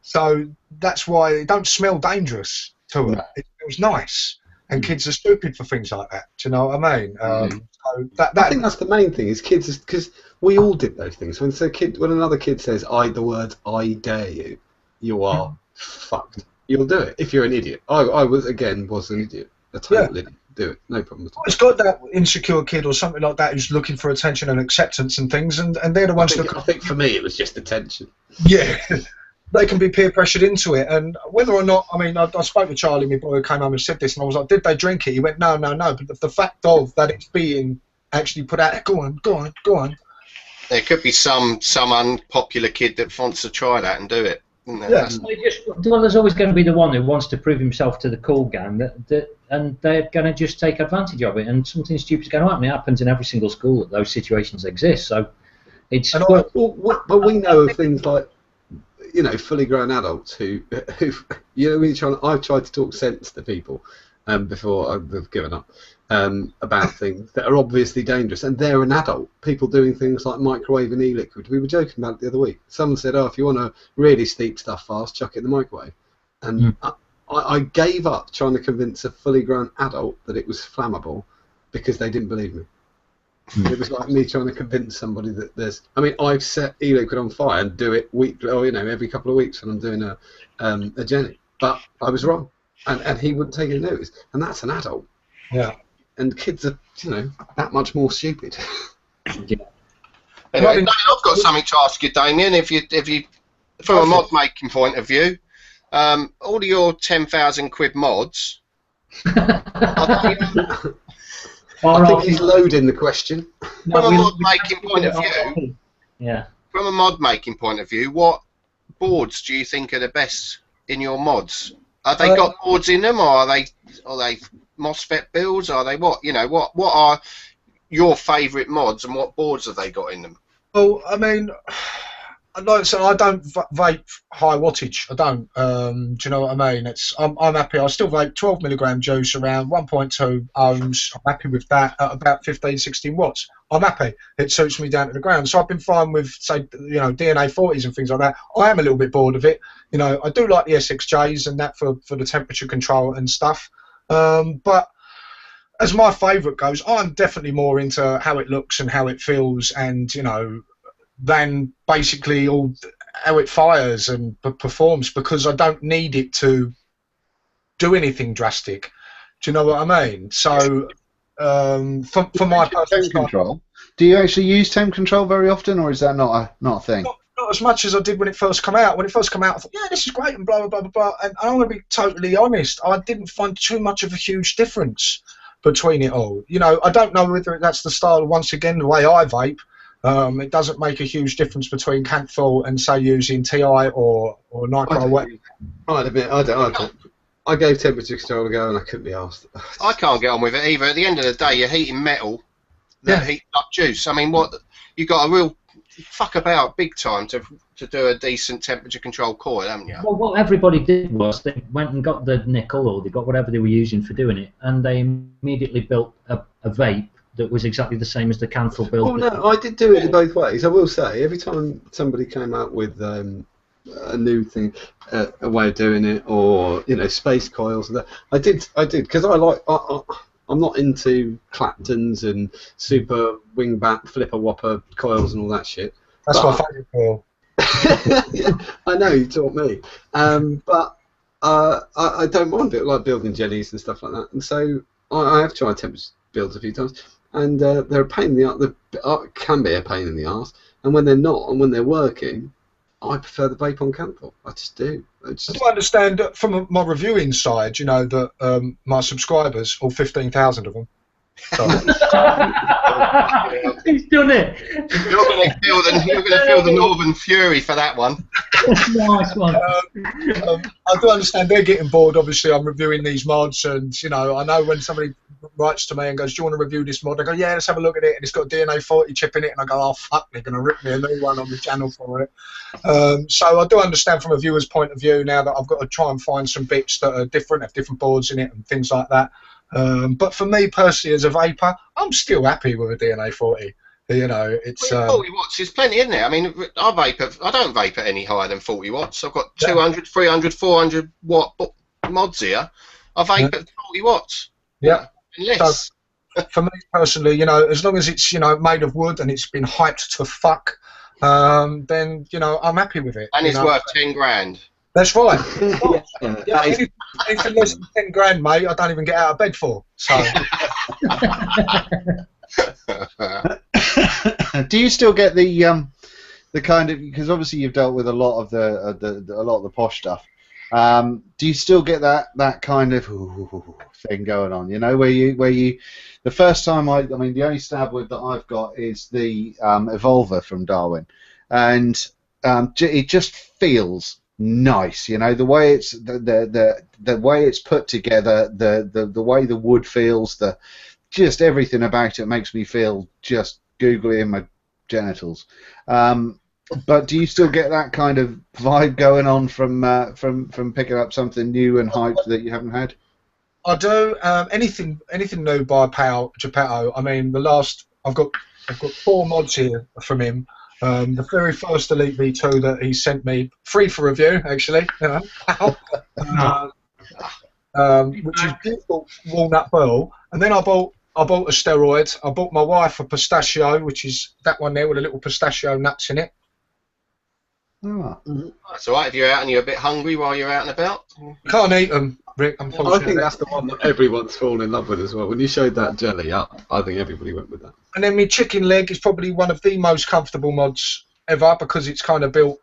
so that's why it don't smell dangerous to them. It smells nice, and kids are stupid for things like that. Do you know what I mean? So I think that's the main thing, is kids, because we all did those things. When another kid says the words "I dare you," you are fucked. You'll do it if you're an idiot. I was an idiot, a total idiot. Do it, no problem at all. It's got that insecure kid or something like that who's looking for attention and acceptance and things, and they're the ones I think for me it was just attention. Yeah, they can be peer pressured into it, and whether or not, I mean, I spoke to Charlie, my boy, who came home and said this, and I was like, did they drink it? He went, no, but the fact of that it's being actually put out, go on. There could be some unpopular kid that wants to try that and do it. Yeah. Well, there's always going to be the one who wants to prove himself to the cool gang, and they're going to just take advantage of it, and something stupid's going to happen. It happens in every single school that those situations exist. So it's. But we know of things like, you know, fully grown adults who you know, I've tried to talk sense to people, before I've given up about things that are obviously dangerous, and they're an adult. People doing things like microwave and e-liquid. We were joking about it the other week. Someone said, "Oh, if you want to really steep stuff fast, chuck it in the microwave." And I gave up trying to convince a fully grown adult that it was flammable because they didn't believe me. It was like me trying to convince somebody that there's. I mean, I've set e-liquid on fire and do it weekly, or every couple of weeks when I'm doing a Jenny. But I was wrong, and he wouldn't take any notice. And that's an adult. Yeah. And kids are, that much more stupid. Anyway, I've got something to ask you, Damian. If you, from a mod making point of view, all of your 10,000 quid mods. I think he's loading the question. From a mod making point of view, From a mod making point of view, what boards do you think are the best in your mods? Have they got boards in them, or are they MOSFET builds? Are they what? What are your favourite mods, and what boards have they got in them? Well, I mean, like I said, I don't vape high wattage. I don't. Do you know what I mean? I'm happy. I still vape 12 milligram juice around 1.2 ohms. I'm happy with that at about 15, 16 watts. I'm happy. It suits me down to the ground. So I've been fine with, say, DNA 40s and things like that. I am a little bit bored of it. I do like the SXJs and that for the temperature control and stuff. But as my favourite goes, I'm definitely more into how it looks and how it feels, and than basically all how it fires and performs, because I don't need it to do anything drastic. Do you know what I mean? So for my personal temp control, do you actually use temp control very often, or is that not a thing? Not as much as I did when it first came out. When it first came out, I thought, yeah, this is great and blah blah blah blah blah. And I'm going to be totally honest, I didn't find too much of a huge difference between it all. I don't know whether that's the style. Once again, the way I vape. It doesn't make a huge difference between Canthal and, say, using TI or Nitro. I admit, I gave temperature control a go and I couldn't be asked. I can't get on with it either. At the end of the day, you're heating metal that heats up juice. I mean, you got a real fuck about big time to do a decent temperature control coil, haven't you? Well, what everybody did was they went and got the nickel, or they got whatever they were using for doing it, and they immediately built a vape that was exactly the same as the Canthal build. Oh no, I did do it in both ways. I will say, every time somebody came out with a new thing, a way of doing it, or space coils, and that, I did because I'm not into Claptons and super wingback flipper whopper coils and all that shit. That's my favourite coil. Yeah, I know, you taught me. But I don't mind it, like building jennies and stuff like that. And so I have tried temperature builds a few times. And they're a pain in the arse. They can be a pain in the arse. And when they're not, and when they're working, I prefer the vape on Canthal. I just do. I do understand from my reviewing side, that my subscribers, all 15,000 of them. So. He's done it. You're going to feel the Northern Fury for that one. Nice one. I do understand they're getting bored. Obviously, I'm reviewing these mods, and I know when somebody writes to me and goes, "Do you want to review this mod?" I go, "Yeah, let's have a look at it." And it's got a DNA 40 chip in it, and I go, "Oh fuck, they're going to rip me a new one on the channel for it." So I do understand from a viewer's point of view now that I've got to try and find some bits that are different, have different boards in it, and things like that. But for me personally, as a vapor, I'm still happy with a DNA 40. It's 40 watts is plenty, isn't it? I mean, I don't vape at any higher than 40 watts. I've got 200, 300, 400 watt mods here. I vape at 40 watts. Yeah. Less. So, for me personally, as long as it's made of wood and it's been hyped to fuck, then I'm happy with it. And it's worth 10 grand. That's right. Anything less than 10 grand, mate, I don't even get out of bed for. So. Do you still get the kind of, because obviously you've dealt with a lot of the posh stuff. Do you still get that kind of thing going on? Where you the first time the only Stabwood that I've got is the Evolver from Darwin, and it just feels nice. The way it's the way it's put together, the way the wood feels, just everything about it makes me feel just googly in my genitals. But do you still get that kind of vibe going on from picking up something new and hyped that you haven't had? I do. Anything new by Geppetto. I mean, I've got 4 mods here from him. The very first Elite V2 that he sent me, free for review, actually. You know, which is beautiful walnut pearl. And then I bought a steroid. I bought my wife a pistachio, which is that one there with the little pistachio nuts in it. Oh. That's all right if you're out and you're a bit hungry while you're out and about. You can't eat them, Rick, I unfortunately. think that's the one that everyone's fallen in love with as well. When you showed that jelly up, I think everybody went with that. And then my chicken leg is probably one of the most comfortable mods ever because it's kind of built.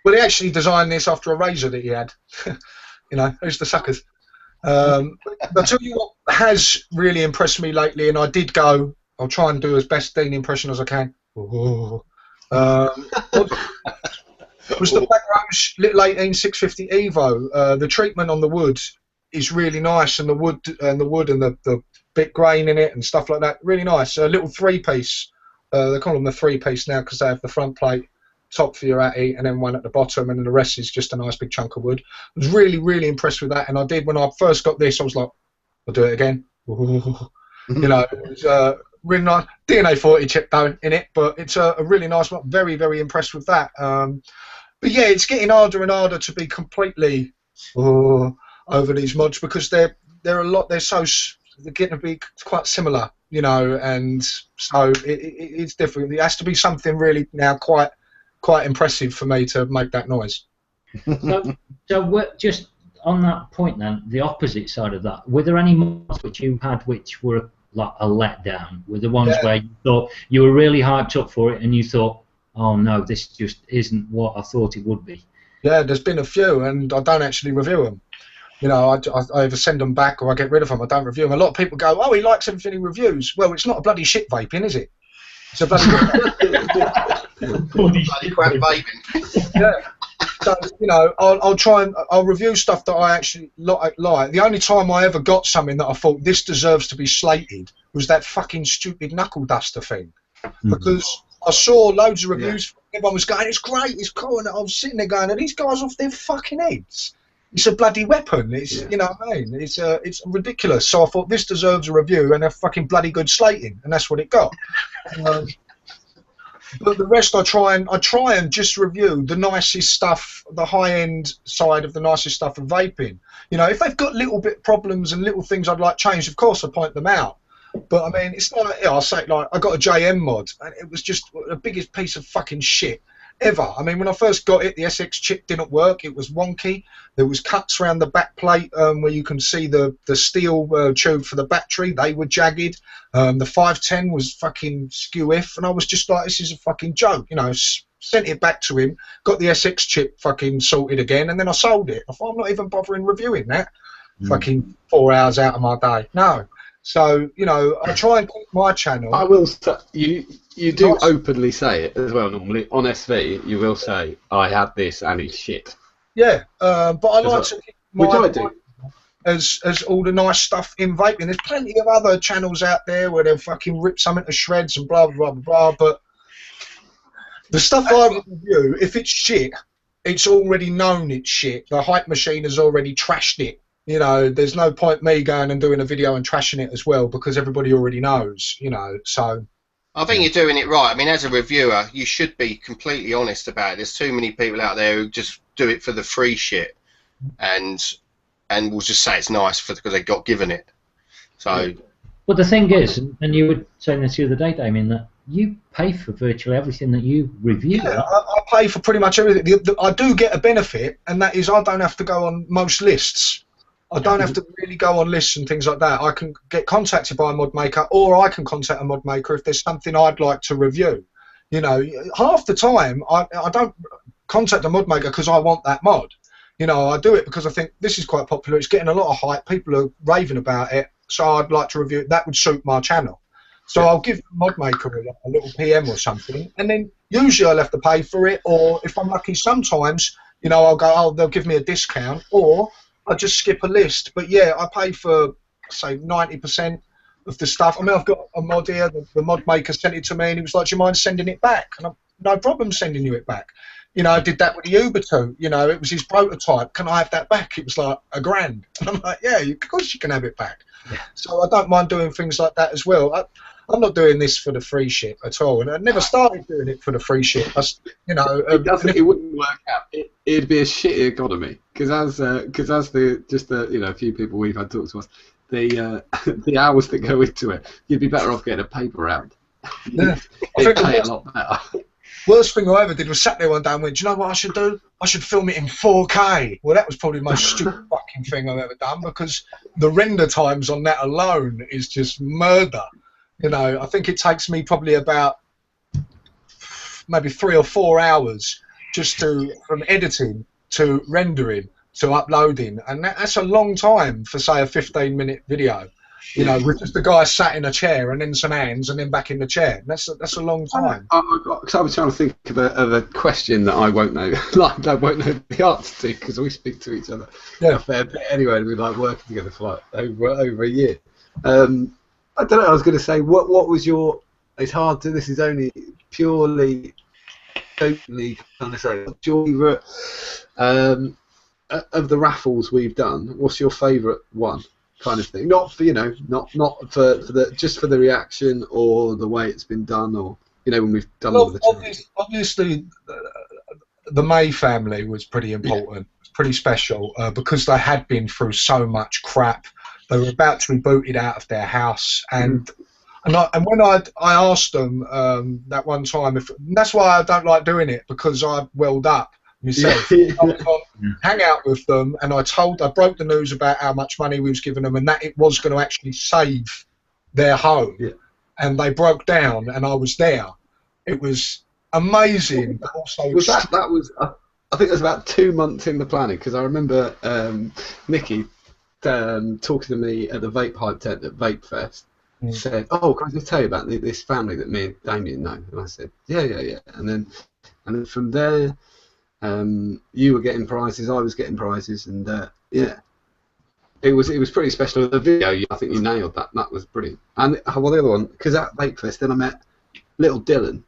Well, he actually designed this after a razor that he had. You know, who's the suckers? I'll tell you what has really impressed me lately, and I'll try and do as best Dean impression as I can. Was the Black Rose Little 18 650 Evo. The treatment on the wood is really nice, and the wood and the bit grain in it and stuff like that, really nice. A little 3-piece. They call them the 3-piece now because they have the front plate, top for your Atty, and then one at the bottom, and then the rest is just a nice big chunk of wood. I was really, really impressed with that, and I did when I first got this. I was like, I'll do it again. You know, it was really nice. DNA 40 chip though in it, but it's a really nice one. Very, very impressed with that. But yeah, it's getting harder and harder to be completely over these mods because they're getting to be quite similar, you know, and so it's different. It has to be something really now quite impressive for me to make that noise. So just on that point then, the opposite side of that, were there any mods which you had which were like a letdown? Were the ones where you thought you were really hyped up for it and you thought, oh no, this just isn't what I thought it would be? Yeah, there's been a few, and I don't actually review them. You know, I either send them back or I get rid of them. I don't review them. A lot of people go, oh, he likes everything he reviews. Well, it's not a bloody shit vaping, is it? It's a bloody crap vaping. Yeah. So, you know, I'll review stuff that I actually like. The only time I ever got something that I thought this deserves to be slated was that fucking stupid knuckle duster thing. Because I saw loads of reviews. Yeah. Everyone was going, it's great, it's cool, and I was sitting there going, are these guys off their fucking heads? It's a bloody weapon. It's you know what I mean. It's ridiculous. So I thought this deserves a review and a fucking bloody good slating, and that's what it got. But the rest I try and just review the nicest stuff, the high end side of the nicest stuff of vaping. You know, if they've got little bit problems and little things I'd like changed, of course I point them out. But I mean, it's not. I'll say like I got a JM mod, and it was just the biggest piece of fucking shit ever. I mean, when I first got it, the SX chip didn't work. It was wonky. There was cuts around the back plate where you can see the steel tube for the battery. They were jagged. The 510 was fucking skew-if, and I was just like, this is a fucking joke. You know, sent it back to him, got the SX chip fucking sorted again, and then I sold it. I thought, I'm not even bothering reviewing that. Fucking 4 hours out of my day. No. So, you know, I try and keep my channel. I will say, you do openly say it as well normally. On SV, you will say, I had this and it's shit. Yeah, but I like to keep my which I do. As all the nice stuff in vaping. There's plenty of other channels out there where they'll fucking rip something to shreds and blah, blah, blah, blah, but the stuff I review, if it's shit, it's already known it's shit. The hype machine has already trashed it. You know, there's no point me going and doing a video and trashing it as well because everybody already knows, you know, so... I think you're doing it right. I mean, as a reviewer, you should be completely honest about it. There's too many people out there who just do it for the free shit and will just say it's nice because they got given it. So... But the thing is, and you were saying this the other day, Damian, that you pay for virtually everything that you review. Yeah, I pay for pretty much everything. I do get a benefit, and that is I don't have to go on most lists. I don't have to really go on lists and things like that. I can get contacted by a mod maker, or I can contact a mod maker if there's something I'd like to review. You know, half the time I don't contact a mod maker because I want that mod. You know, I do it because I think this is quite popular. It's getting a lot of hype. People are raving about it, so I'd like to review it. That would suit my channel. So I'll give the mod maker a little PM or something, and then usually I'll have to pay for it, or if I'm lucky sometimes, you know, I'll go, oh, they'll give me a discount, or I just skip a list. But yeah, I pay for, say, 90% of the stuff. I mean, I've got a mod here, the mod maker sent it to me, and he was like, do you mind sending it back? And I'm, no problem sending you it back. You know, I did that with the Uber 2. You know, it was his prototype. Can I have that back? It was like $1,000. And I'm like, yeah, of course you can have it back. Yeah. So I don't mind doing things like that as well. I'm not doing this for the free shit at all, and I never started doing it for the free shit. You know, it wouldn't work out. It'd be a shitty economy because as the you know, a few people we've had talk to us, the hours that go into it, you'd be better off getting a paper round. Yeah. It'd pay a lot better. Worst thing I ever did was sat there one day and went, do you know what I should do? I should film it in 4K. Well, that was probably the most stupid fucking thing I've ever done, because the render times on that alone is just murder. You know, I think it takes me probably about maybe 3 or 4 hours just from editing to rendering to uploading, and that's a long time for, say, a 15-minute video. You know, with just the guy sat in a chair and then some hands and then back in the chair. That's a long time. I was trying to think of a question that I won't know, like I won't know the answer to, because we speak to each other a fair bit anyway, and we're like working together for like over a year. I don't know. I was going to say, what was your? It's hard to. This is only purely, totally kind of say. What's your favourite of the raffles we've done? What's your favourite one? Kind of thing, not for, you know, not for the, just for the reaction or the way it's been done, or, you know, when we've done all the challenges. Obviously, the May family was pretty important, pretty special, because they had been through so much crap. They were about to be booted out of their house, and when I asked them that one time, and that's why I don't like doing it, because I welled up myself. I was on hang out with them, and I broke the news about how much money we was giving them, and that it was going to actually save their home. Yeah. And they broke down, and I was there. It was amazing. But also, that was I think it was about 2 months in the planning, because I remember Nikki talking to me at the Vape Hype tent at Vape Fest. Said, "Oh, can I just tell you about this family that me and Damian know?" And I said, "Yeah." And then from there. You were getting prizes, I was getting prizes, and yeah, it was pretty special. The video, I think you nailed that. That was brilliant. And the other one, because at Vapefest, then I met little Dylan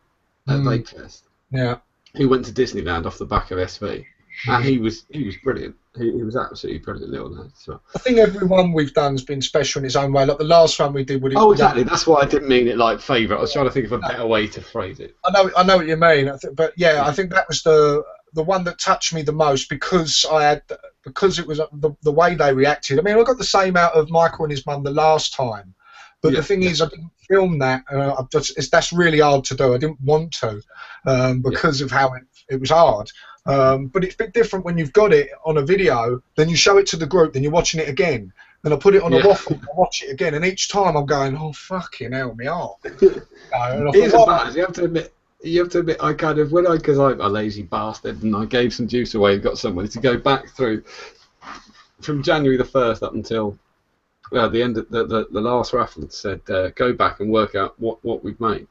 at Vapefest. Yeah. Who went to Disneyland off the back of SV, and he was brilliant. He was absolutely brilliant, little lad. So. I think every one we've done has been special in its own way. Like the last one we did. Oh, exactly. That's why I didn't mean it like favourite. I was trying to think of a better way to phrase it. I know what you mean. But yeah, I think that was the one that touched me the most, because it was the way they reacted. I mean, I got the same out of Michael and his mum the last time, but the thing is, I didn't film that. That's really hard to do. I didn't want to, because of how it was hard. But it's a bit different when you've got it on a video, then you show it to the group, then you're watching it again. Then I put it on a waffle and I watch it again, and each time I'm going, oh fucking hell, me heart. You have to admit, I kind of, because I'm a lazy bastard, and I gave some juice away and got somebody to go back through from January the 1st up until the end of the last raffle, and said, go back and work out what we've made.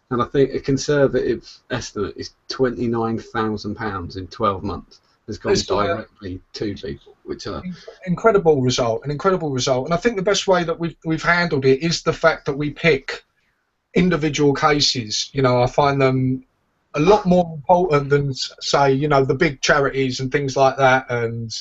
And I think a conservative estimate is £29,000 in 12 months has gone directly to people, which are incredible result, an incredible result. And I think the best way that we've handled it is the fact that we pick individual cases. You know, I find them a lot more important than, say, you know, the big charities and things like that. And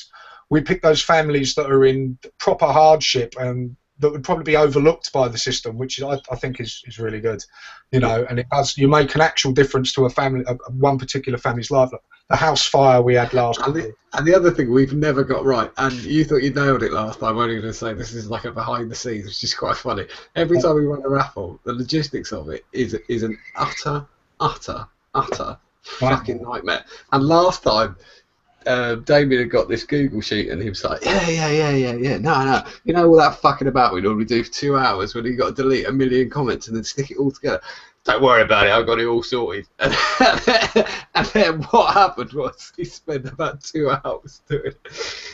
we pick those families that are in proper hardship and that would probably be overlooked by the system, which I think is really good. You know, and you make an actual difference to a family, one particular family's life. Like the house fire we had last year. And the other thing we've never got right, and you thought you nailed it last time, I'm only going to say this is like a behind the scenes, which is quite funny. Every time we run a raffle, the logistics of it is an utter fucking nightmare. And last time, Damian had got this Google sheet, and he was like, yeah, no, you know all that fucking about we normally do for 2 hours when you got to delete 1 million comments and then stick it all together. Don't worry about it, I've got it all sorted. And then what happened was he spent about 2 hours doing it.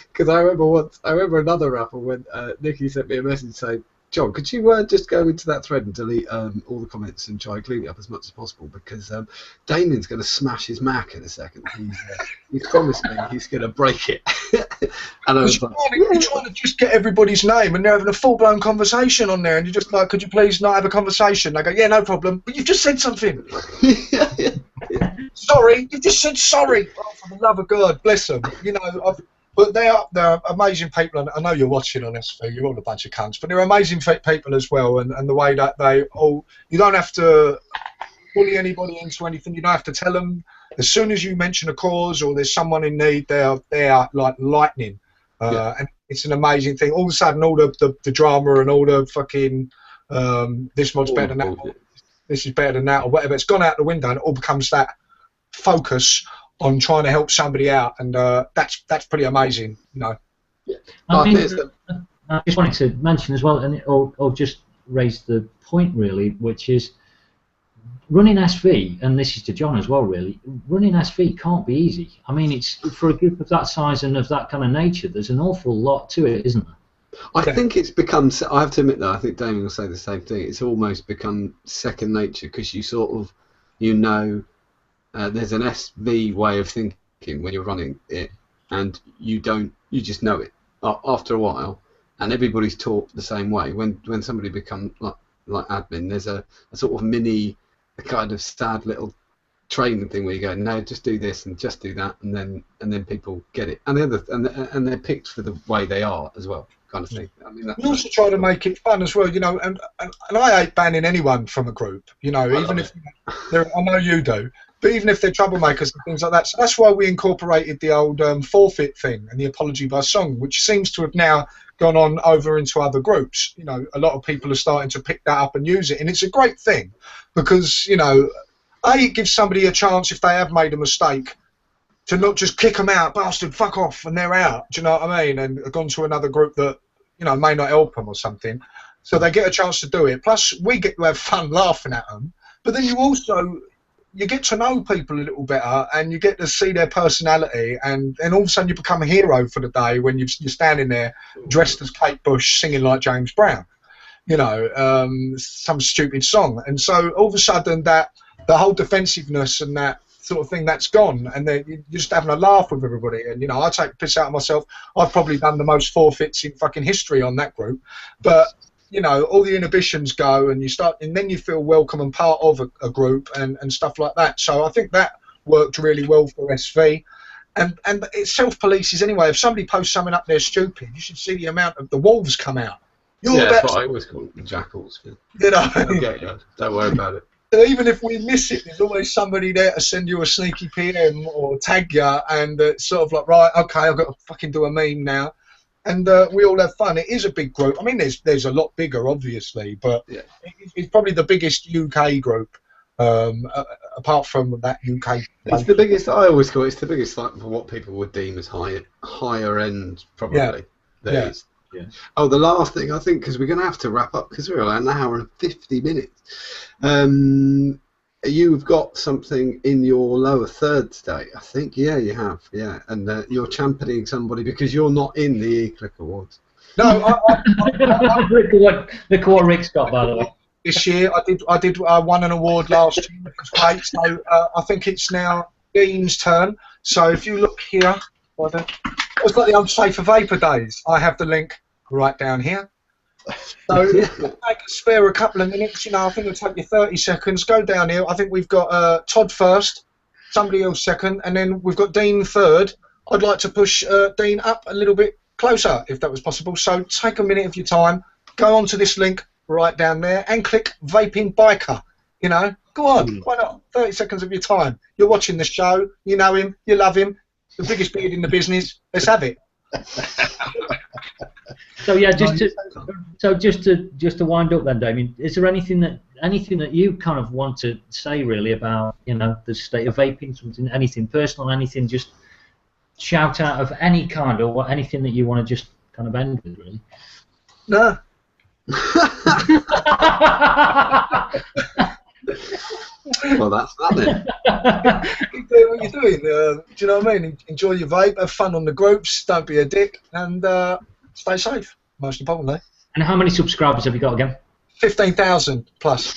Because I remember another raffle when Nikki sent me a message saying, John, could you just go into that thread and delete all the comments and try and clean it up as much as possible, because Damian's going to smash his Mac in a second. He's promised me he's going to break it. And I was like, you're trying to just get everybody's name, and they're having a full-blown conversation on there, and you're just like, could you please not have a conversation? They go, yeah, no problem, but you've just said something. Sorry, you just said sorry. Oh, for the love of God, bless them. You know, but they're amazing people, and I know you're watching on SV. You're all a bunch of cunts, but they're amazing people as well. And the way that you don't have to bully anybody into anything. You don't have to tell them. As soon as you mention a cause or there's someone in need, they're like lightning. And it's an amazing thing. All of a sudden, all the drama and all the fucking this mod's better than that, this is better than that, or whatever, it's gone out the window, and it all becomes that focus on trying to help somebody out, and that's pretty amazing, you know. I just wanted to mention as well, and or just raise the point really, which is running SV, and this is to John as well really, running SV can't be easy. I mean, it's for a group of that size and of that kind of nature, there's an awful lot to it, isn't there? I think it's become, I have to admit though, I think Damian will say the same thing, it's almost become second nature, because you sort of, you know, there's an SV way of thinking when you're running it, and you just know it after a while, and everybody's taught the same way. When somebody becomes like admin, there's a sort of mini, a kind of sad little training thing where you go, no, just do this and just do that, and then people get it, and and they're picked for the way they are as well, kind of thing. I mean, we also try to make it fun as well, you know, and I hate banning anyone from a group, you know, even if I know you do, but even if they're troublemakers and things like that. So that's why we incorporated the old forfeit thing and the apology by song, which seems to have now gone on over into other groups. You know, a lot of people are starting to pick that up and use it, and it's a great thing because, you know, it gives somebody a chance if they have made a mistake to not just kick them out, bastard, fuck off, and they're out. Do you know what I mean? And gone to another group that, you know, may not help them or something. So they get a chance to do it. Plus, we get to have fun laughing at them. But then you get to know people a little better, and you get to see their personality, and all of a sudden you become a hero for the day when you're standing there dressed as Kate Bush singing like James Brown, you know, some stupid song. And so all of a sudden the whole defensiveness and that sort of thing, that's gone, and then you're just having a laugh with everybody. And, you know, I take the piss out of myself. I've probably done the most forfeits in fucking history on that group, but you know, all the inhibitions go, and then you feel welcome and part of a group and stuff like that. So I think that worked really well for SV, and it self-polices anyway. If somebody posts something up there stupid, you should see the amount of the wolves come out. That's what I always call them, jackals. You know, don't worry about it. Even if we miss it, there's always somebody there to send you a sneaky PM or tag you, and it's sort of like, right, okay, I've got to fucking do a meme now. And we all have fun. It is a big group. I mean, there's a lot bigger, obviously, but it's probably the biggest UK group, apart from that UK. It's the biggest. I always call it. It's the biggest, like, for what people would deem as higher end, probably. Yeah. Oh, the last thing I think, because we're going to have to wrap up because we're an hour and 50 minutes. You've got something in your lower third state, I think. Yeah, you have. Yeah, and you're championing somebody because you're not in the E-Click Awards. No, look at what Rick's got, by the way. This year, I won an award last year, which was great. So I think it's now Dean's turn. So if you look here, it's got the Unsafer Vapor Days. I have the link right down here. So spare a couple of minutes, you know, I think it'll take you 30 seconds. Go down here. I think we've got Todd first, somebody else second, and then we've got Dean third. I'd like to push Dean up a little bit closer, if that was possible. So take a minute of your time, go onto this link right down there, and click Vaping Biker. You know, go on, why not? 30 seconds of your time. You're watching the show, you know him, you love him, the biggest beard in the business. Let's have it. So yeah, just to wind up then, Damian, is there anything that you kind of want to say really about, you know, the state of vaping, something, anything personal, anything, just shout out of any kind, or anything that you want to just kind of end with, really? No. Well, that's that then. Keep doing what you're doing. Do you know what I mean? Enjoy your vape, have fun on the groups, don't be a dick, and stay safe, most importantly. And how many subscribers have you got again? 15,000 plus.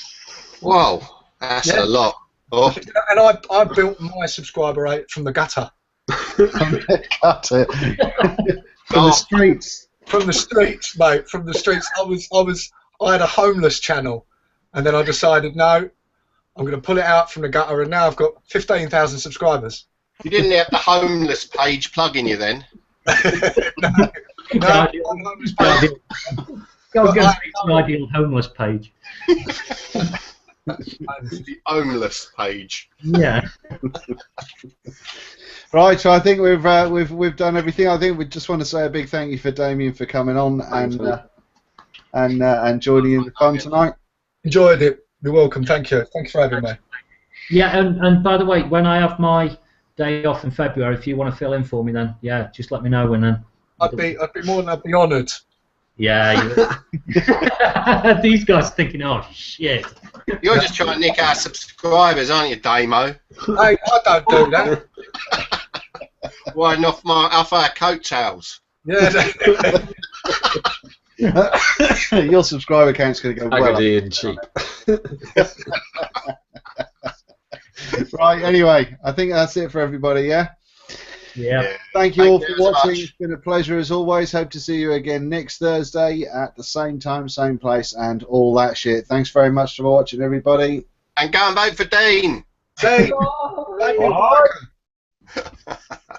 Wow, that's a lot. Oh. And I built my subscriber rate from the gutter. From the streets. From the streets, mate. From the streets. I had a homeless channel, and then I decided, no, I'm going to pull it out from the gutter, and now I've got 15,000 subscribers. You didn't have the homeless page plugging you then? No, I was going to say it's an ideal homeless page. The homeless page. Yeah. Right, so I think we've done everything. I think we just want to say a big thank you for Damian for coming on and joining in the fun tonight. Enjoyed it. You're welcome. Thank you. Thanks for having me. Yeah, and by the way, when I have my day off in February, if you want to fill in for me, then yeah, just let me know when then. I'd be more than honoured. Yeah. These guys are thinking, oh shit. You're just trying to nick our subscribers, aren't you, Damo? Hey, I don't do that. Riding off our coattails. Yeah. Your subscriber count's going to go well up. and cheap. Right, anyway, I think that's it for everybody, yeah? Yeah. Thank you all for as watching. much. It's been a pleasure as always. Hope to see you again next Thursday at the same time, same place, and all that shit. Thanks very much for watching, everybody. And go and vote for Dean. Hey, Bye. thank you.